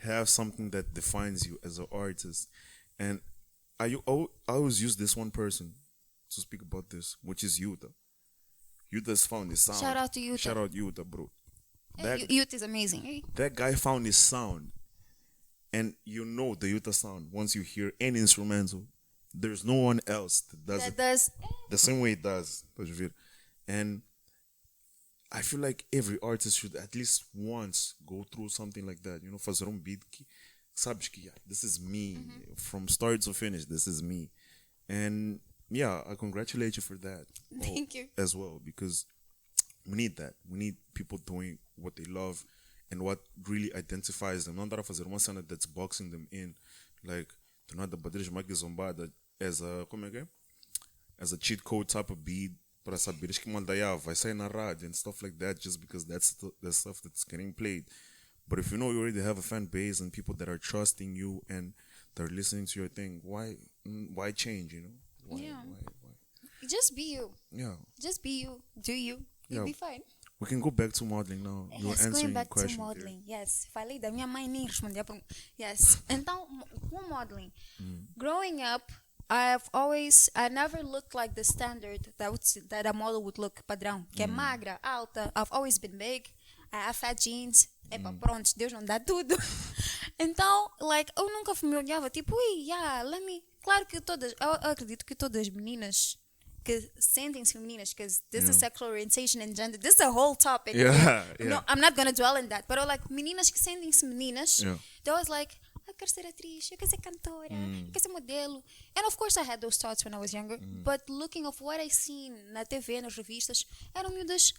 have something that defines you as an artist. And I always use this one person to speak about this, which is Yuta. Yuta's found his sound. Shout out to Yuta. Shout out Yuta, bro. Hey, Youth is amazing. Hey? That guy found his sound. And you know the Yuta sound once you hear any instrumental. There's no one else that does it does. the same way it does. And I feel like every artist should at least once go through something like that. You know, fazer beat que sabes que this is me from start to finish. This is me, and yeah, I congratulate you for that. Thank you. As well, because we need that. We need people doing what they love and what really identifies them. Não dá a fazer uma cena that's boxing them in, like tornar da bandeira de zombada as a como é que é? As a cheat code type of beat. para saberes que malda vai sair na rádio and stuff like that just because that's the stuff that's getting played. But if you know you already have a fan base and people that are trusting you and they're listening to your thing, why change, you know? Why? Just be you. Yeah. Just be you. Do you. You'll be fine. We can go back to modeling now. You were answering going back the question. to modeling. Yes. Falei da minha mãe nem respondi a pergunta. Yes. Então, com modeling. Growing up, I never looked like the standard that a model would look, padrão. Que é magra, alta. I've always been big. I have fat jeans. Epa, pronto, Deus não dá tudo. Então, like, eu nunca me olhava, tipo, Claro que eu acredito que todas as meninas que sentem-se femininas, because this is sexual orientation and gender, this is a whole topic. No, I'm not gonna dwell in that, but like, meninas que sentem-se meninas, they're always like, eu quero ser atriz, eu quero ser cantora, eu quero ser modelo. And of course I had those thoughts when I was younger, but looking of what I seen na TV, nas revistas, eram miúdas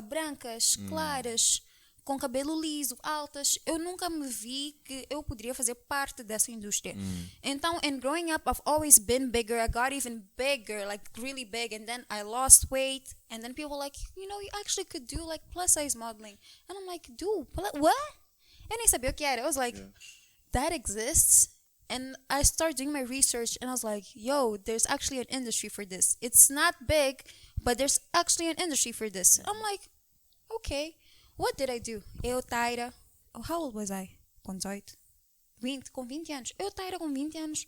brancas, claras, com cabelo liso, altas. Eu nunca me vi que eu poderia fazer parte dessa indústria. Então, and growing up, I've always been bigger. I got even bigger, like really big. And then I lost weight. And then people were like, you know, you actually could do like plus size modeling. And I'm like, dude, what? Eu nem sabia o que era. I was like, that exists? And I started doing my research and I was like, yo, there's actually an industry for this. It's not big, but there's actually an industry for this. I'm like, okay. What did I do? Eu, Táyra. Oh, how old was I? Com 18? 20? Com 20 anos. Eu, Táyra, com 20 anos.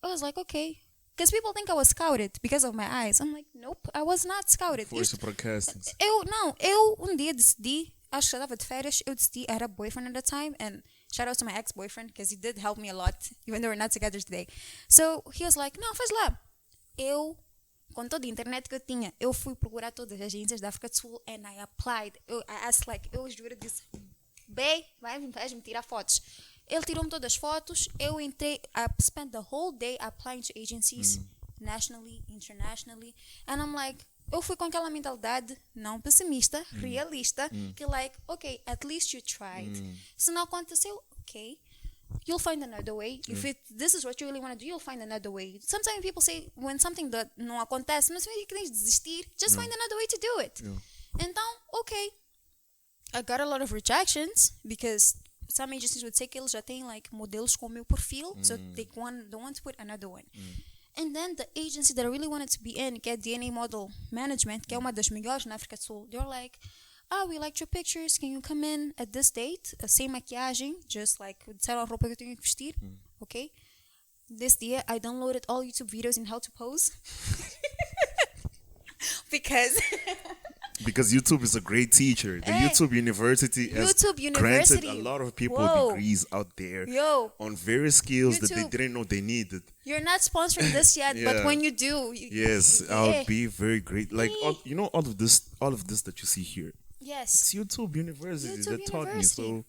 I was like, okay. Because people think I was scouted because of my eyes. I'm like, nope, I was not scouted. Força para castings. Eu dia decidi, acho que eu estava de férias, eu decidi, I had a boyfriend at the time, and shout out to my ex-boyfriend, because he did help me a lot, even though we're not together today. So, he was like, não, faz lá. Eu, com toda a internet que eu tinha, eu fui procurar todas as agências da África do Sul and I applied. I asked, like, eu juro, disse, vais-me tirar fotos. Ele tirou-me todas as fotos, eu entrei, I spent the whole day applying to agencies, nationally, internationally, and I'm like, eu fui com aquela mentalidade, não pessimista, realista, que like, okay, at least you tried. Se não aconteceu, okay, you'll find another way. If this is what you really want to do, you'll find another way. Sometimes people say, when something that não acontece, não significa que tens de desistir, just find another way to do it. Então, okay, I got a lot of rejections, because some agencies would say que eles já têm like modelos com o meu perfil, so they don't want to put another one. And then the agency that I really wanted to be in, que é DNA Model Management, que é uma das melhores na África do Sul, they're like, we liked your pictures, can you come in at this date? Sem maquiagem, just like, disseram a roupa que eu tenho que vestir, okay? This day, I downloaded all YouTube videos in how to pose. Because YouTube is a great teacher. The YouTube University has granted a lot of people degrees out there on various skills that they didn't know they needed. You're not sponsoring this yet, but when you do, I'll be very great. Like all of this that you see here. Yes, it's YouTube University that taught me. So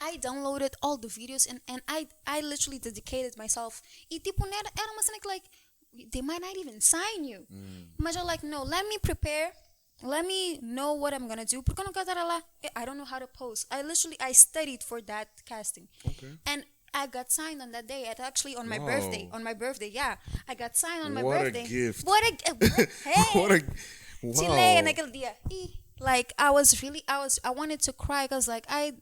I downloaded all the videos and I literally dedicated myself. E tipo, era uma cena que like, they might not even sign you. But you're like, no, let me prepare. Let me know what I'm gonna do. Porque eu não quero estar lá. I don't know how to pose. I studied for that casting. Okay. And I got signed on that day. Actually on my birthday. On my birthday, yeah. I got signed on my what birthday. A gift. What a hey. What a wow. Chile naquele dia. Like I wanted to cry because like I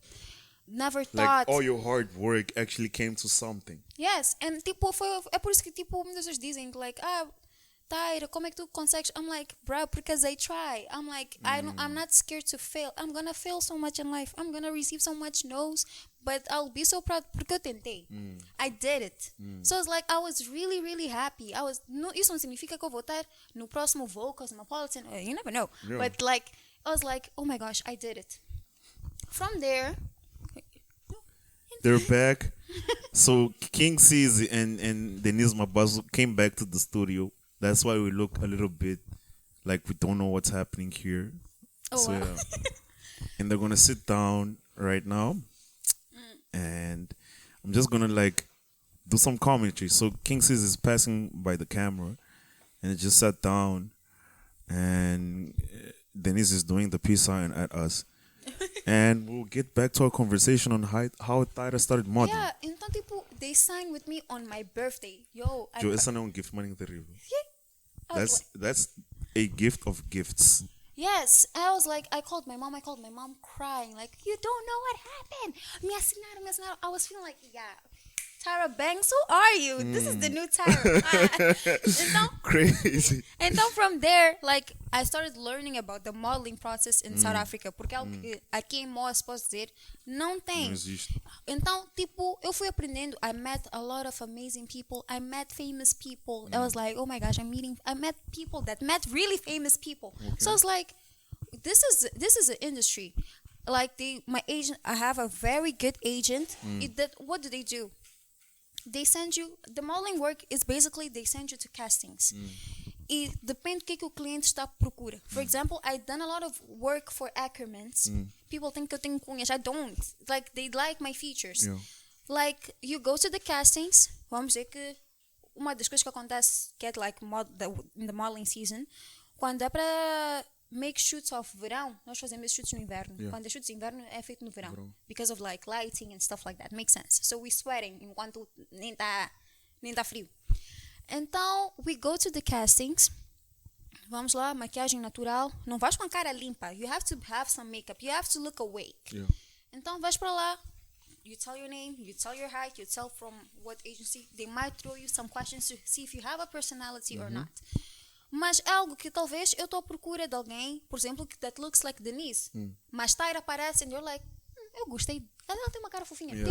never thought. Like all your hard work actually came to something. Yes, and tipo é por isso que tipo muitas pessoas dizem like Táyra, como é que tu consegues? I'm like, bro, because I try. I'm like, I'm not scared to fail. I'm gonna fail so much in life. I'm gonna receive so much no's, but I'll be so proud porque eu tentei. I did it. So it's like, I was really, really happy. Isso não significa que eu vou estar no próximo voo, Cosmopolitan. You never know. Yeah. But like, I was like, oh my gosh, I did it. From there, they're back. So King C's and Denise Mabazo came back to the studio. That's why we look a little bit like we don't know what's happening here. Oh, wow. And they're gonna sit down right now, and I'm just gonna like do some commentary. So King C's is passing by the camera, and it just sat down, and Denise is doing the peace sign at us. And we'll get back to our conversation on how Tayra started modeling. Yeah, então tipo, they signed with me on my birthday. Yo, essa não é gift money terrível. Yeah. I was That's a gift of gifts. Yes, I was like, I called my mom crying, like, you don't know what happened. Me assinaram. I was feeling like, yeah, Tyra Banks, who are you? This is the new Tyra. Então, Crazy. então, from there, like, I started learning about the modeling process in South Africa, porque algo que aqui em Moas, posso dizer, não tem. Não existe. Então, tipo, eu fui aprendendo. I met a lot of amazing people. I met famous people. I was like, oh my gosh, I met people that met really famous people. Okay. So I was like, this is an industry. Like my agent, I have a very good agent. What do? They send you, the modeling work is basically they send you to castings. E depende do que o cliente está à procura. For example, I've done a lot of work for Ackermans. People think que eu tenho cunhas. I don't. Like, they like my features. Yeah. Like, you go to the castings. Vamos dizer que uma das coisas que acontece, que é like in the modeling season, quando é para make shoots of verão, nós fazemos shoots no inverno. Yeah. Quando é shoots de inverno, é feito no verão. Because of like lighting and stuff like that. Makes sense. So we're sweating enquanto nem tá frio. Então, we go to the castings. Vamos lá, maquiagem natural. Não vais com a cara limpa. You have to have some makeup. You have to look awake. Yeah. Então, vais para lá. You tell your name. You tell your height. You tell from what agency. They might throw you some questions to see if you have a personality or not. Mas é algo que talvez eu estou à procura de alguém, por exemplo, that looks like Denise. Mas Táyra aparece and you're like, eu gostei. Ela tem uma cara fofinha. Yeah.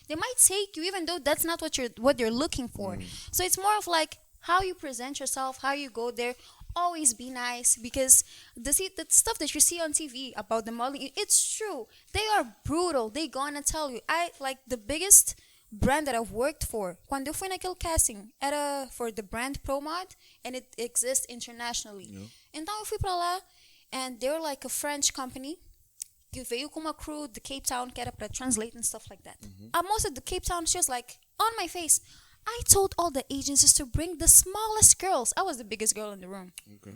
They might take you even though that's not what you're looking for. So it's more of like how you present yourself, how you go there. Always be nice, because the stuff that you see on TV about the modeling, it's true. They are brutal. They gonna tell you. I like the biggest brand that I've worked for. Quando eu fui naquele casting, era for the brand ProMod, and it exists internationally. Yeah. Então eu fui para lá, and they're like a French company que veio com uma crew de Cape Town que era para translate and stuff like that. Most of the Cape Town, she was like, on my face, I told all the agencies to bring the smallest girls. I was the biggest girl in the room. Okay.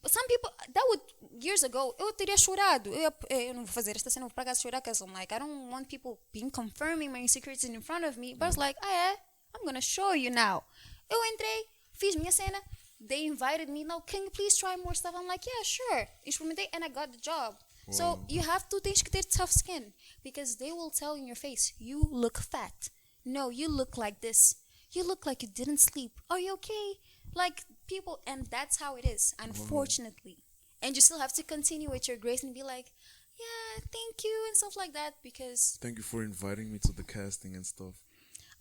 Some people, that would, years ago, eu teria chorado. Eu não vou fazer esta cena, vou para casa chorar, because I'm like, I don't want people being confirming my insecurities in front of me. But I was like, I'm going to show you now. Eu entrei, fiz minha cena. They invited me, now can you please try more stuff? I'm like, yeah, sure. Experimentei, and I got the job. Wow. So you have to tens que ter tough skin, because they will tell in your face, you look fat. No, you look like this. You look like you didn't sleep. Are you okay? Like people, and that's how it is, unfortunately. And you still have to continue with your grace and be like, yeah, thank you, and stuff like that, because... Thank you for inviting me to the casting and stuff.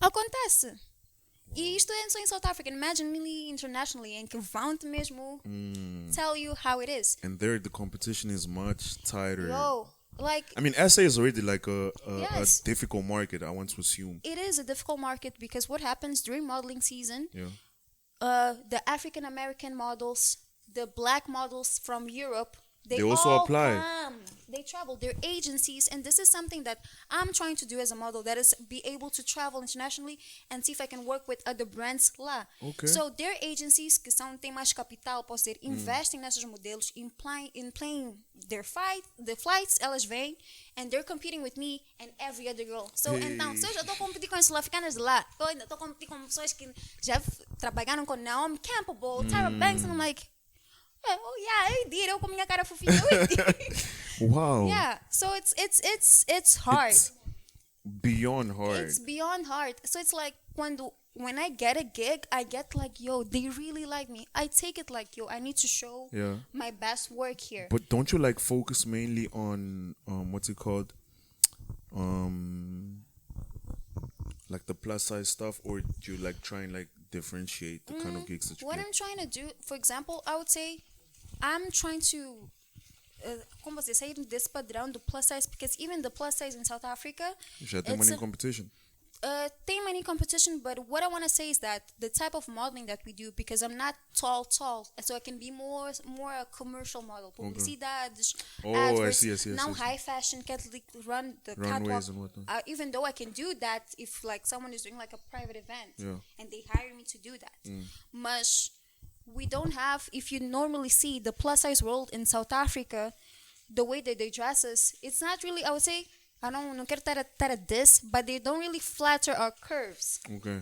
Acontece. E isto é só em South Africa. Imagine me internationally, em que vão mesmo tell you how it is. And there the competition is much tighter. Yo, like... I mean, SA is already like a Yes. difficult market, I want to assume. It is a difficult market, because what happens during modeling season, Yeah. The African American models, the black models from Europe, they also all apply. come. They travel. They're agencies, and this is something that I'm trying to do as a model. That is, be able to travel internationally and see if I can work with other brands lá. Okay. So their agencies que têm mais capital, posso dizer, investem nesses modelos, in playing the flights, elas vêm, and they're competing with me and every other girl. So então, se eu já estou a competir com as sul-africanas de lá, eu ainda estou a competir com pessoas que já trabalharam com Name Campbell, Tyra Banks, and I'm like, oh yeah, eu did. Eu com minha cara fofinha, eu did. Wow. Yeah, so it's hard. It's beyond hard. It's beyond hard. So it's like when I get a gig, I get like, yo, they really like me. I take it like, yo, I need to show my best work here. But don't you like focus mainly on what's it called? Like the plus size stuff, or do you like try and like differentiate the kind of gigs that you What get? I'm trying to do, for example, I would say I'm trying to como você sair desse padrão do plus size, because even the plus size in South Africa, Já tem money competition. Tem many competition, but what I want to say is that the type of modeling that we do, because I'm not tall, so I can be more a commercial model. Publicidades, adverts, I see. now high fashion, can run the Runways catwalk. and whatnot. Even though I can do that if like someone is doing like a private event and they hire me to do that. Mas we don't have, if you normally see the plus size world in South Africa, the way that they dress us, it's not really, I would say, I não quero estar a diss, but they don't really flatter our curves. Okay.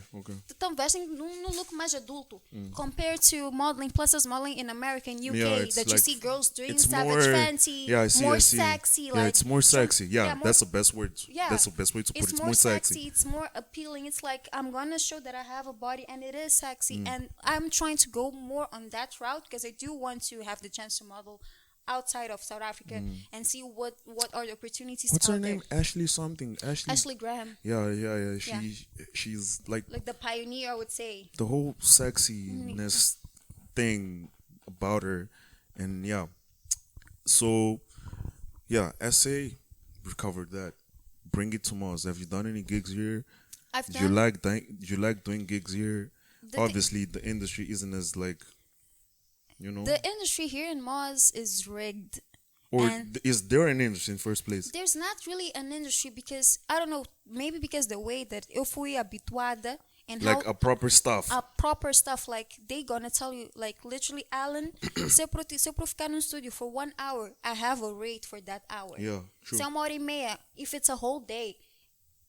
Então vestem num look mais adulto. Compared to modeling, plus as modeling in America and UK, Yeah, it's that you like- see girls doing it's savage more- fancy, Yeah, I see. more I see. sexy. Yeah, Like it's more sexy. Yeah, more- that's the best word. yeah, That's the best way to put it. it's It's more sexy. It's more appealing. It's like I'm gonna show that I have a body and it is sexy. Mm. And I'm trying to go more on that route because I do want to have the chance to model outside of South Africa and see what are the opportunities. Mm. What's her out name? there. Ashley something. Ashley. Graham, Yeah. She's like like the pioneer, I would say. the whole sexiness thing about her, and yeah. So yeah, SA recovered that. Bring it to Mars. Have you done any gigs here? I've Do you done like doing gigs here? the Obviously, the industry isn't as like, you know, The industry here in Moz is rigged. or and- is there an industry in first place? There's not really an industry because I don't know, maybe because the way that eu fui habituada and Like how a proper stuff. proper stuff, like they gonna tell you, like literally, Alan, se eu pro ficar no studio for 1 hour, I have a rate for that hour. Yeah, true. Se é 1h30, if it's a whole day,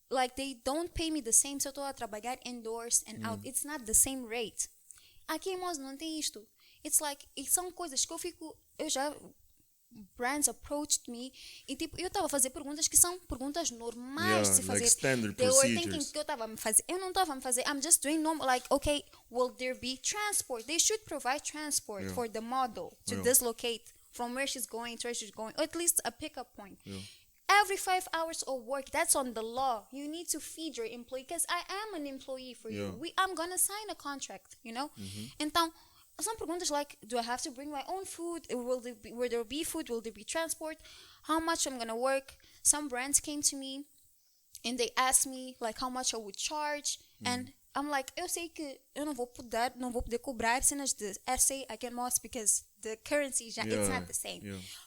like they don't pay me the same se eu tô a trabalhar indoors and out. It's not the same rate. Aqui em Moz não tem isto. It's like, e são coisas que eu já brands approached me e tipo, eu estava a fazer perguntas que são perguntas normais de se like fazer. standard They were thinking procedures. que eu estava a me fazer. Eu não estava a me fazer. I'm just doing normal, like, okay, will there be transport? They should provide transport for the model to dislocate from where she's going to where she's going, or at least a pickup point. Every 5 hours of work, that's on the law. You need to feed your employee because I am an employee for you. I'm gonna sign a contract, you know? Então, some perguntas like, do I have to bring my own food? Will there be food? Will there be transport? How much I'm gonna work? Some brands came to me and they asked me like how much I would charge, and I'm like, eu sei que eu não vou poder cobrar cenas de SA aqui em Moss because the currency it's not the same.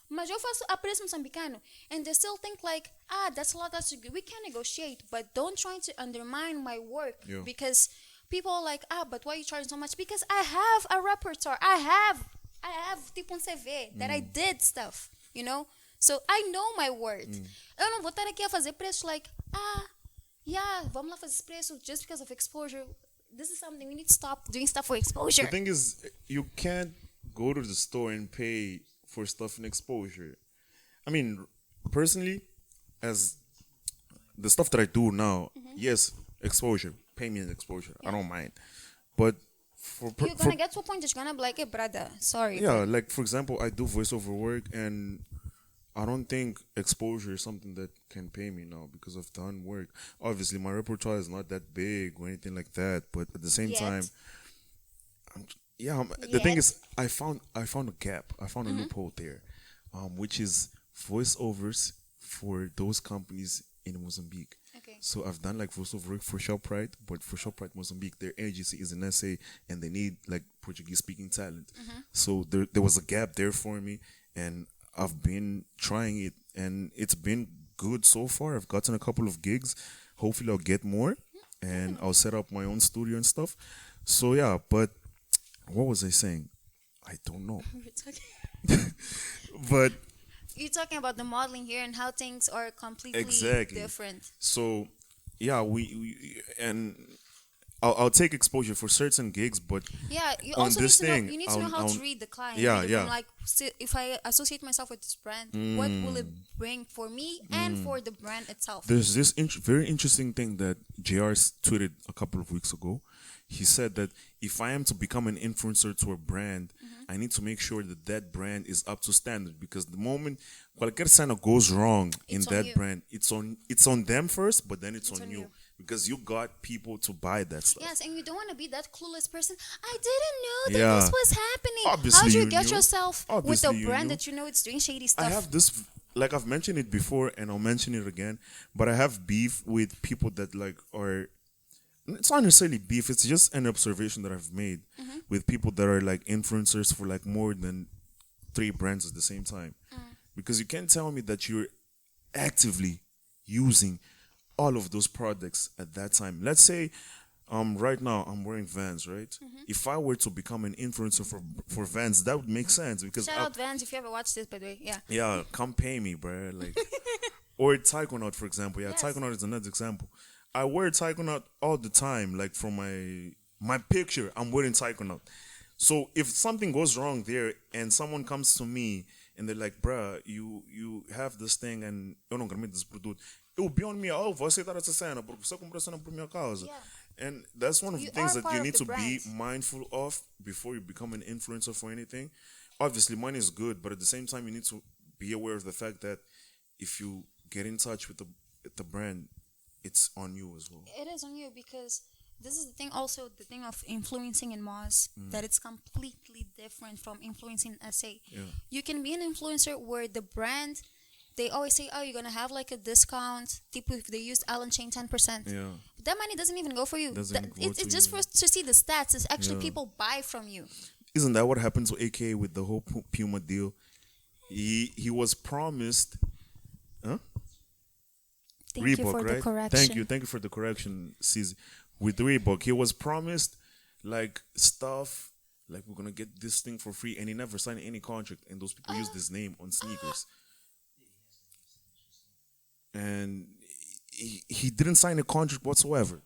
Mas eu faço a preço moçambicano, and they still think like, that's a lot, that's good. We can negotiate, but don't try to undermine my work because people are like, but why are you charging so much? Because I have a repertoire. I have tipo CV that I did stuff, you know? So I know my worth. Eu não vou estar aqui a fazer preços like, vamos lá fazer esse preço just because of exposure. This is something we need to stop doing stuff for exposure. The thing is, you can't go to the store and pay for stuff in exposure. I mean, personally, as the stuff that I do now, yes, exposure, pay me in exposure. I don't mind. But You're gonna get to a point that you're gonna be like, hey, brother, sorry. yeah, like for example, I do voiceover work and I don't think exposure is something that can pay me now because I've done work. Obviously, my repertoire is not that big or anything like that, but at the same time, the thing is, I found a gap. I found a loophole there, which is voiceovers for those companies in Mozambique. Okay. So I've done like voiceover work for ShopRite, but for ShopRite Mozambique, their agency is in SA and they need like Portuguese speaking talent. So there was a gap there for me, and I've been trying it, and it's been good so far. I've gotten a couple of gigs. Hopefully, I'll get more, and I'll set up my own studio and stuff. So yeah, but what was I saying? I don't know. But You're talking about the modeling here and how things are completely different. So yeah, we and I'll take exposure for certain gigs, but Yeah, you on also this need to know, thing, you need to know how I'll- to read the client. Yeah, Read it yeah. from, like, if I associate myself with this brand, what will it bring for me and for the brand itself? there's this very interesting thing that JR tweeted a couple of weeks ago. He said that if I am to become an influencer to a brand, I need to make sure that that brand is up to standard, because the moment cualquier cena goes wrong in It's on that you. brand, it's on them first, but then it's on you, because you got people to buy that stuff. Yes, and you don't want to be that clueless person. I didn't know that Yeah. this was happening. Obviously How do you you get knew. yourself with Obviously a you brand knew. that you know it's doing shady stuff? I have this, like I've mentioned it before, and I'll mention it again. But I have beef with people that like are. It's not necessarily beef. It's just an observation that I've made with people that are like influencers for like more than 3 brands at the same time. Because you can't tell me that you're actively using all of those products at that time. Let's say, right now I'm wearing Vans, right? If I were to become an influencer for Vans, that would make sense because Shout out Vans if you ever watched this, by the way. Yeah. yeah, come pay me, bro. Like, Or Taikonaut, for example. Yeah, Yes. Taikonaut is another example. I wear Taikonaut all the time. Like from my picture, I'm wearing Taikonaut. So if something goes wrong there and someone comes to me and they're like, bruh, you have this thing and eu não permito this produto, it will be on me, oh, vou aceitar essa cena, porque você comprou cena por minha causa. Yeah. And that's one of You the things are that part you of need the to be brand. mindful of before you become an influencer for anything. Obviously, money is good, but at the same time, you need to be aware of the fact that if you get in touch with the brand, it's on you as well. It is on you because this is the thing. Also, the thing of influencing in Moz that it's completely different from influencing in SA. Yeah. You can be an influencer where the brand, they always say, oh, you're gonna have like a discount. Tipo, if they use Allen Chain 10%. Yeah. But that money doesn't even go for you. Doesn't go It's to just you. for us to see the stats. It's actually Yeah. people buy from you. Isn't that what happened to AK with the whole Puma deal? He was promised, huh? Thank Reebok, you for right? the correction. Thank you for the correction, Cz. With Reebok, he was promised like stuff, like we're gonna get this thing for free, and he never signed any contract. And those people used his name on sneakers, and he didn't sign a contract whatsoever.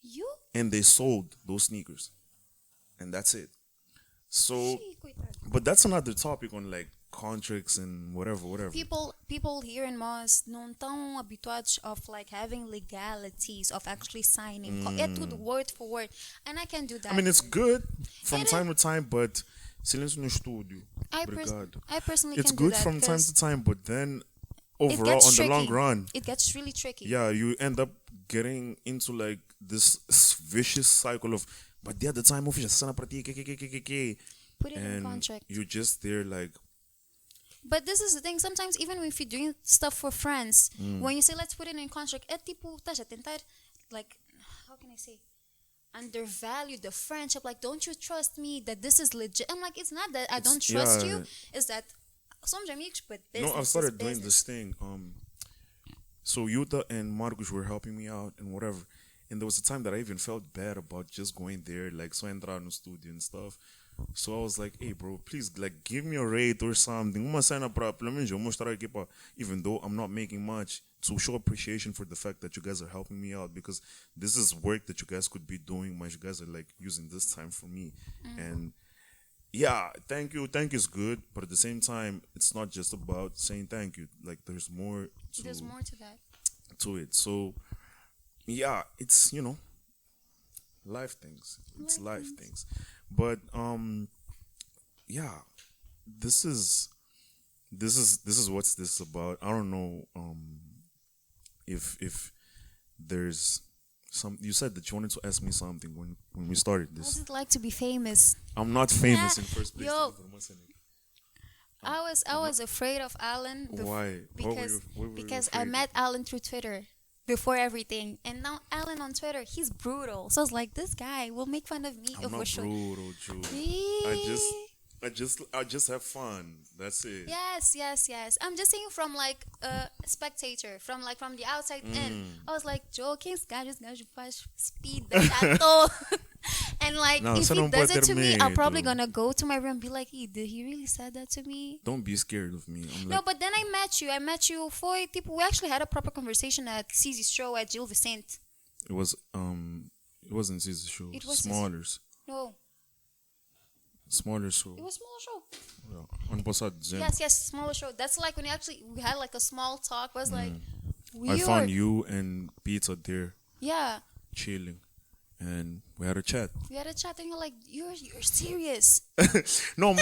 You? And they sold those sneakers, and that's it. So, Xiii, coitado. but that's another topic on like contracts and whatever. People here in Moz não estão habituados of like having legalities of actually signing. É tudo word for word. And I can do that. I mean, it's good from It time to time, but silêncio no estúdio. I Obrigado. personally It's can do good that from time because to time, but then it overall, gets on the long tricky. run, It gets really tricky. yeah, you end up getting into like this vicious cycle of, but the other time, official sana pra ti, ke. Put it in And contract. you're just there like, But this is the thing. Sometimes even if you're doing stuff for friends, when you say let's put it in contract, é tipo, estás a tentar, like, how can I say? Undervalue the friendship. Like, don't you trust me that this is legit? I'm like, it's not that I don't trust you. It's that somos amigos, but business I've started is doing business. this thing. So Yuta and Marcus were helping me out and whatever. And there was a time that I even felt bad about just going there, like so entrar no studio and stuff. So I was like, hey bro, please like give me a rate or something. Uma cena pra pelo menos eu mostrar aqui pra, even though I'm not making much, to show appreciation for the fact that you guys are helping me out, because this is work that you guys could be doing, but you guys are like using this time for me. And yeah, thank you is good, but at the same time, it's not just about saying thank you. Like there's more There's more to that. to it. So yeah, it's life things. It's life things. But yeah, this is what's this about. I don't know if there's some. You said that you wanted to ask me something when we started What's this. it like to be famous? I'm not famous in first place. Yo. I was afraid of Alan. Why? Because What were you because I afraid met Alan through Twitter before everything, and now Alan on Twitter, he's brutal. So I was like, this guy will make fun of me. I'm not brutal, Drew. I just have fun. That's it. Yes. I'm just saying from like a spectator, from the outside in. I was like, Joe, quem esse gajo faz speed da chato. And like, Não, if você he não does pode it to ter me, I'm probably medo. gonna go to my room and be like, hey, did he really say that to me? Don't be scared of me. I'm No, like, but then I met you. Foi, tipo, we actually had a proper conversation at CZ's show at Gil Vicente. it wasn't Caesar's show. It was Smaller's. No, Smaller show. it was smaller show. Yeah. Ano passado, dezembro. Yes, smaller show. That's like when we had like a small talk. It was like, I weird. found you and Pizza there Yeah, chilling, and we had a chat. we had a chat and you're like, you're serious. No,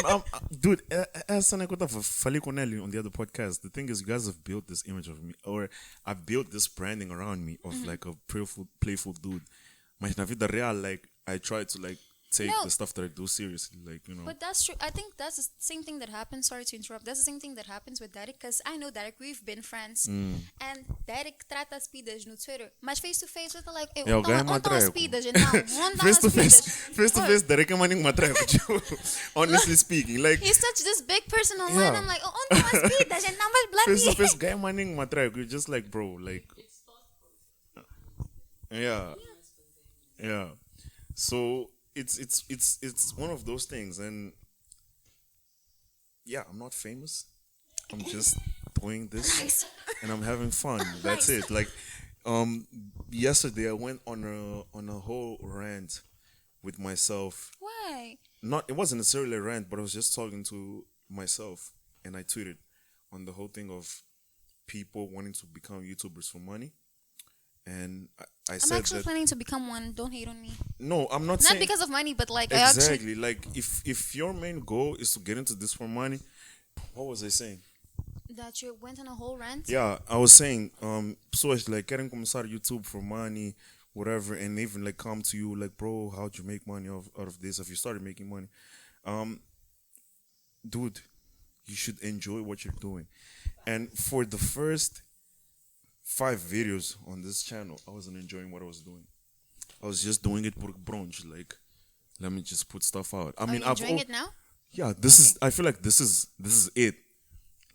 dude, essa é que eu tava falei com ele on the other podcast. The thing is, you guys have built this image of me, or I built this branding around me of like a playful dude. Mas na vida real, like I try to like take No. the stuff that I do seriously, like But that's true. I think that's the same thing that happens. Sorry to interrupt. That's the same thing that happens with Derek, because I know Derek. We've been friends, and Derek trata as pidas no Twitter, mas face to face, we're like, É, o gajo é onde estão as matreco. pidas, então? Onde estão Face to as pidas? face to face, Derek é maninho matreco. Honestly speaking, like He's such this big person online. Yeah. I'm like, onde estão as pidas, gente? Não, mas face to bloody. face, guy maninho matreco. You're just like, bro, like yeah. So it's one of those things, and yeah, I'm not famous. I'm just enjoying this and I'm having fun. That's it. Like, yesterday I went on a whole rant with myself. Why? Not, it wasn't necessarily a rant, but I was just talking to myself, and I tweeted on the whole thing of people wanting to become YouTubers for money. And I I'm said actually that, planning to become one. Don't hate on me. no, I'm not Not saying because of money, but like I actually exactly. Like, if your main goal is to get into this for money, what was I saying? that you went on a whole rant. Yeah, I was saying, pessoas like querem começar YouTube for money, whatever, and even like come to you like, bro, how'd you make money out of this? Have you started making money? Dude, you should enjoy what you're doing. And for the first 5 videos on this channel, I wasn't enjoying what I was doing. I was just doing it for brunch, like, let me just put stuff out. I Are mean, you enjoying it now? yeah, this is. I feel like this is it.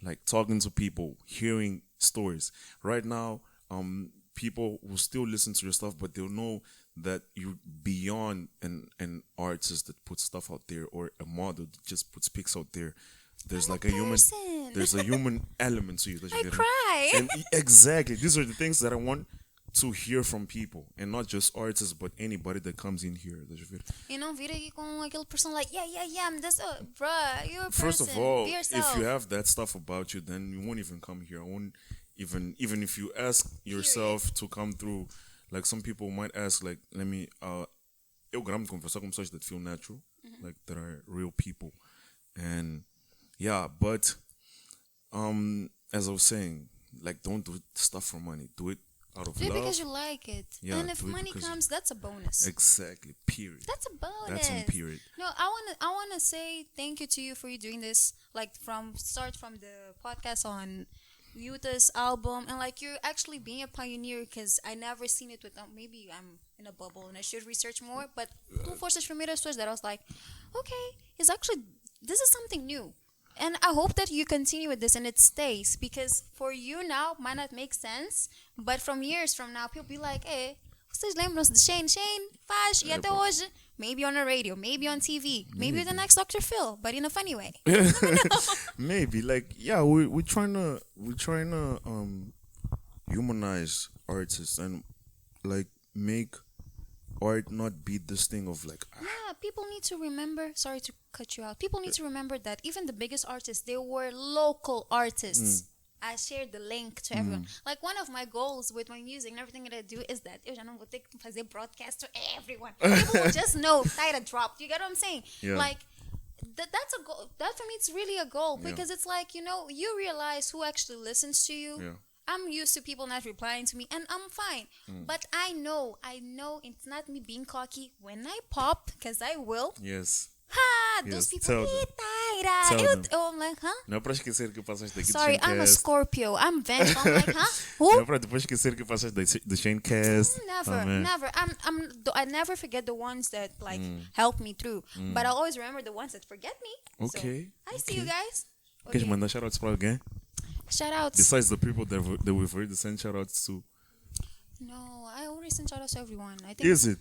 Like talking to people, hearing stories. Right now, people will still listen to your stuff, but they'll know that you're beyond an artist that puts stuff out there or a model that just puts pics out there. There's I'm like a a human. person. There's a human element to you. That you I get. cry. And exactly, these are the things that I want to hear from people, and not just artists, but anybody that comes in here. That you You know, vir aqui com aquele person like, yeah, I'm this, bruh, you're a person. First of all, Be if yourself. you have that stuff about you, then you won't even come here. I won't even if you ask yourself to come through. Like, some people might ask, like, let me. Eu gramo conversar com pessoas that feel natural, like that are real people, and yeah. But as I was saying, like, don't do stuff for money. Do it out of Do it love. because you like it. Yeah, And if do it money because comes, that's a bonus. Exactly. Period. That's a bonus. That's on period. No, I wanna say thank you to you for you doing this. Like from the podcast on Yuta's album, and like you're actually being a pioneer because I never seen it with. Maybe I'm in a bubble and I should research more. But tu foste as primeiras pessoas that I was like, okay, it's actually this is something new. And I hope that you continue with this and it stays, because for you now might not make sense, but from years from now people be like, hey, vocês lembram-se de Shane? Shane faz e até hoje. Maybe on a radio, maybe on TV, maybe the next Dr. Phil, but in a funny way. Maybe, like, yeah, we're trying to humanize artists and like make art not be this thing of like, Yeah, people need to remember. Sorry to cut you out. People need to remember that even the biggest artists, they were local artists. I shared the link to everyone. Like, one of my goals with my music and everything that I do is that eu já não vou ter que fazer broadcast to everyone. People will just know Tayra dropped. You get what I'm saying? Yeah. Like, that's a goal. That for me, it's really a goal, because it's like, you know, you realize who actually listens to you. Yeah. I'm used to people not replying to me, and I'm fine. But I know it's not me being cocky. When I pop, because I will. yes. Ha! Yes, Those people, tell them. hey, Táyra. Tell them. I'm like, huh? Não é para esquecer que passaste daqui Sorry, do I'm a ShaneCast. Scorpio. I'm vengeful. I'm like, huh? Não Who? é para depois esquecer que passaste do ShaneCast. Never, Amen. never. I never forget the ones that like help me through, but I'll always remember the ones that forget me. Okay. So, I see you guys. Queres mandar shoutouts para alguém? Shout outs. Besides the people that we've already sent shoutouts to. No, I already send shout outs to everyone. I think. Is it?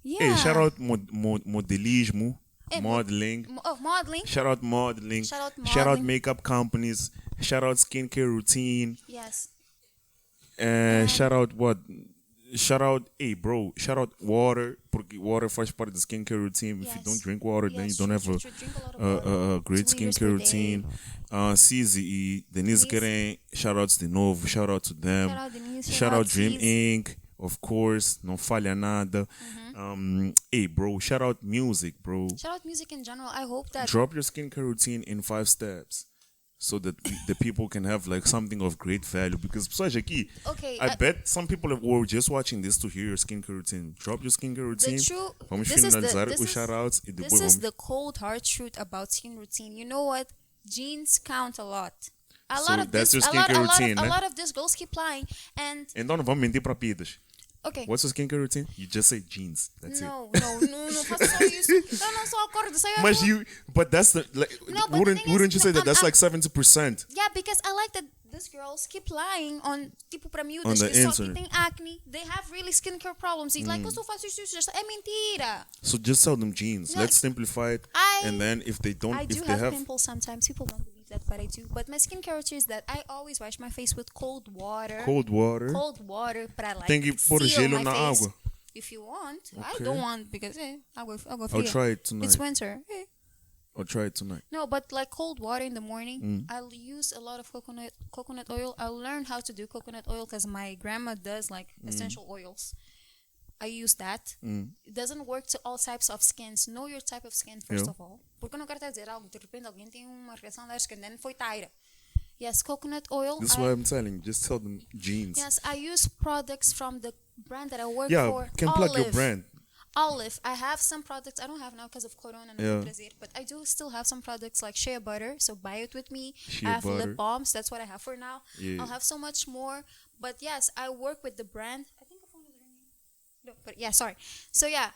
Yeah. Hey, shout out modelismo, modeling. Modeling. Shout out modeling. Shout out Shout out modeling. makeup companies. Shout out skincare routine. Yes. Shout out what? Shout out, hey bro, shout out water, porque water faz parte da skincare routine. If you Yes. don't drink water, then you Yes, don't have true. Drink a lot of water. a great 2 liters skincare per day. routine. Cizzy e Denise querem shout outs de novo, shout out to them. Shout out Denise. Shout out Dream Cizzy. Inc. Of course, não falha nada. Hey bro, shout out music, bro. Shout out music in general. I hope that. Drop your skincare routine in 5 steps, so that the people can have like something of great value. Because pessoas aqui, Okay. I bet some people were just watching this to hear your skincare routine. Drop your skincare routine. Vamos finalizar os shoutouts e depois This is vamos. the cold hard truth about skin routine. You know what? Genes count a lot. A So lot of that's this, your a lot, skincare a lot, routine, of, né? a lot of these girls keep lying, and Então não vamos mentir para pidas. okay. What's your skincare routine? You just say jeans. That's it. No, faço só isso. Eu não só acordo, saio But that's the like. No, but the wouldn't thing is, wouldn't you say that I'm- that's I'm- like 70%? Yeah, because I like that these girls keep lying on, tipo, pra On miúdas the que só que internet. têm acne. They have really skincare problems. It's like, eu só faço isso. É mentira. So just sell them jeans. No, Let's simplify it. I- And then if they don't, I if do they have have, pimples sometimes. People don't believe use that, but I do. But my skincare routine is that I always wash my face with cold water. Cold water. Cold water, but I like Tem que pôr seal gelo my na face. água. If you want, I Okay. don't want because água I'll fria. try it tonight. It's winter. I'll try it tonight. No, but like cold water in the morning, I'll use a lot of coconut oil. I'll learn how to do coconut oil because my grandma does like essential oils. I use that. It doesn't work to all types of skins. Know your type of skin first of all. Porque eu não quero dizer algo, de repente alguém tem uma reação alérgica, and then foi Táyra. Yes, coconut oil. This is what I'm telling you. Just tell them jeans. Yes, I use products from the brand that I work Yeah, for. can plug your brand. Olive. I have some products. I don't have now because of Corona. Yeah. But I do still have some products like shea butter. So buy it with me. Shea I have butter. lip balms. That's what I have for now. Yeah. I'll have so much more. But yes, I work with the brand. I think the phone is ringing. No, but yeah, sorry. So yeah,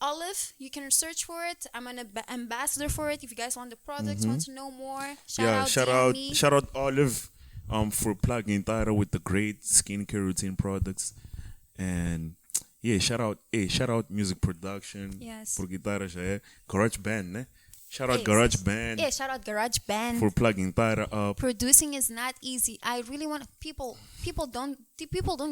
Olive. You can search for it. I'm an ambassador for it. If you guys want the products, want to know more, Shout out Olive for plugging Tayra with the great skincare routine products. And yeah, shout out music production. Yes. Porque Tayra já é Garage Band, né? Shout out Yes. Garage Band Yeah, shout out Garage Band. for plugging Tayra up. Producing is not easy. I really want people don't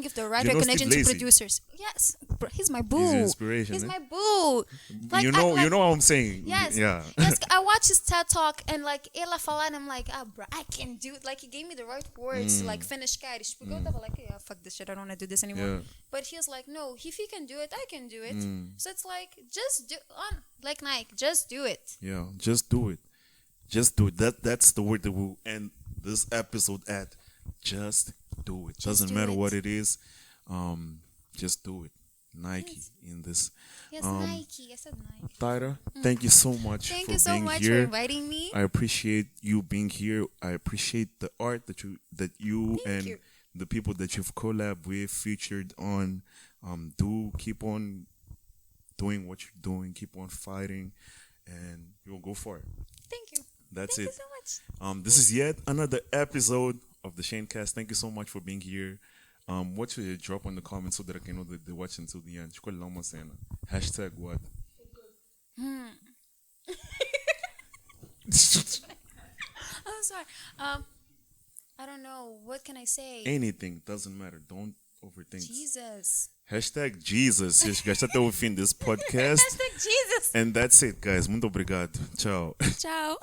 give the right You know recognition Steve to Lacy? producers. Yes, he's my boo. He's your inspiration, He's eh? my boo. Like, you know what I'm saying. Yes. Yeah. Yes, I watched his TED talk and like ela falar and I'm like, bro, I can do it. Like he gave me the right words to like finish caras. Porque eu tava like, yeah, fuck this shit. I don't want to do this anymore. Yeah. But he was like, no, if he can do it, I can do it. So it's like just do like Nike, just do it. Yeah, just do it. Just do it. That's the word that we'll end this episode at. Just do it. Doesn't do matter it. what it is. Just do it. Nike in this. Yes, Nike. I said Nike. Tayra, thank you so much Thank for you so being much here. for inviting me. I appreciate you being here. I appreciate the art that you Thank and you. the people that you've collabed with, featured on. Do keep on doing what you're doing. Keep on fighting, and you'll go for it. Thank you. That's Thank it. you so much. This is yet another episode of the ShaneCast. Thank you so much for being here. What should you drop in the comments so that I can know that they watch until the end? Escolhe lá uma cena. Hashtag what? I'm sorry. I don't know. What can I say? Anything. Doesn't matter. Don't overthink. Jesus. Hashtag Jesus. Se chegaste até o fim desse podcast. Hashtag Jesus. And that's it, guys. Muito obrigado. Ciao. Ciao.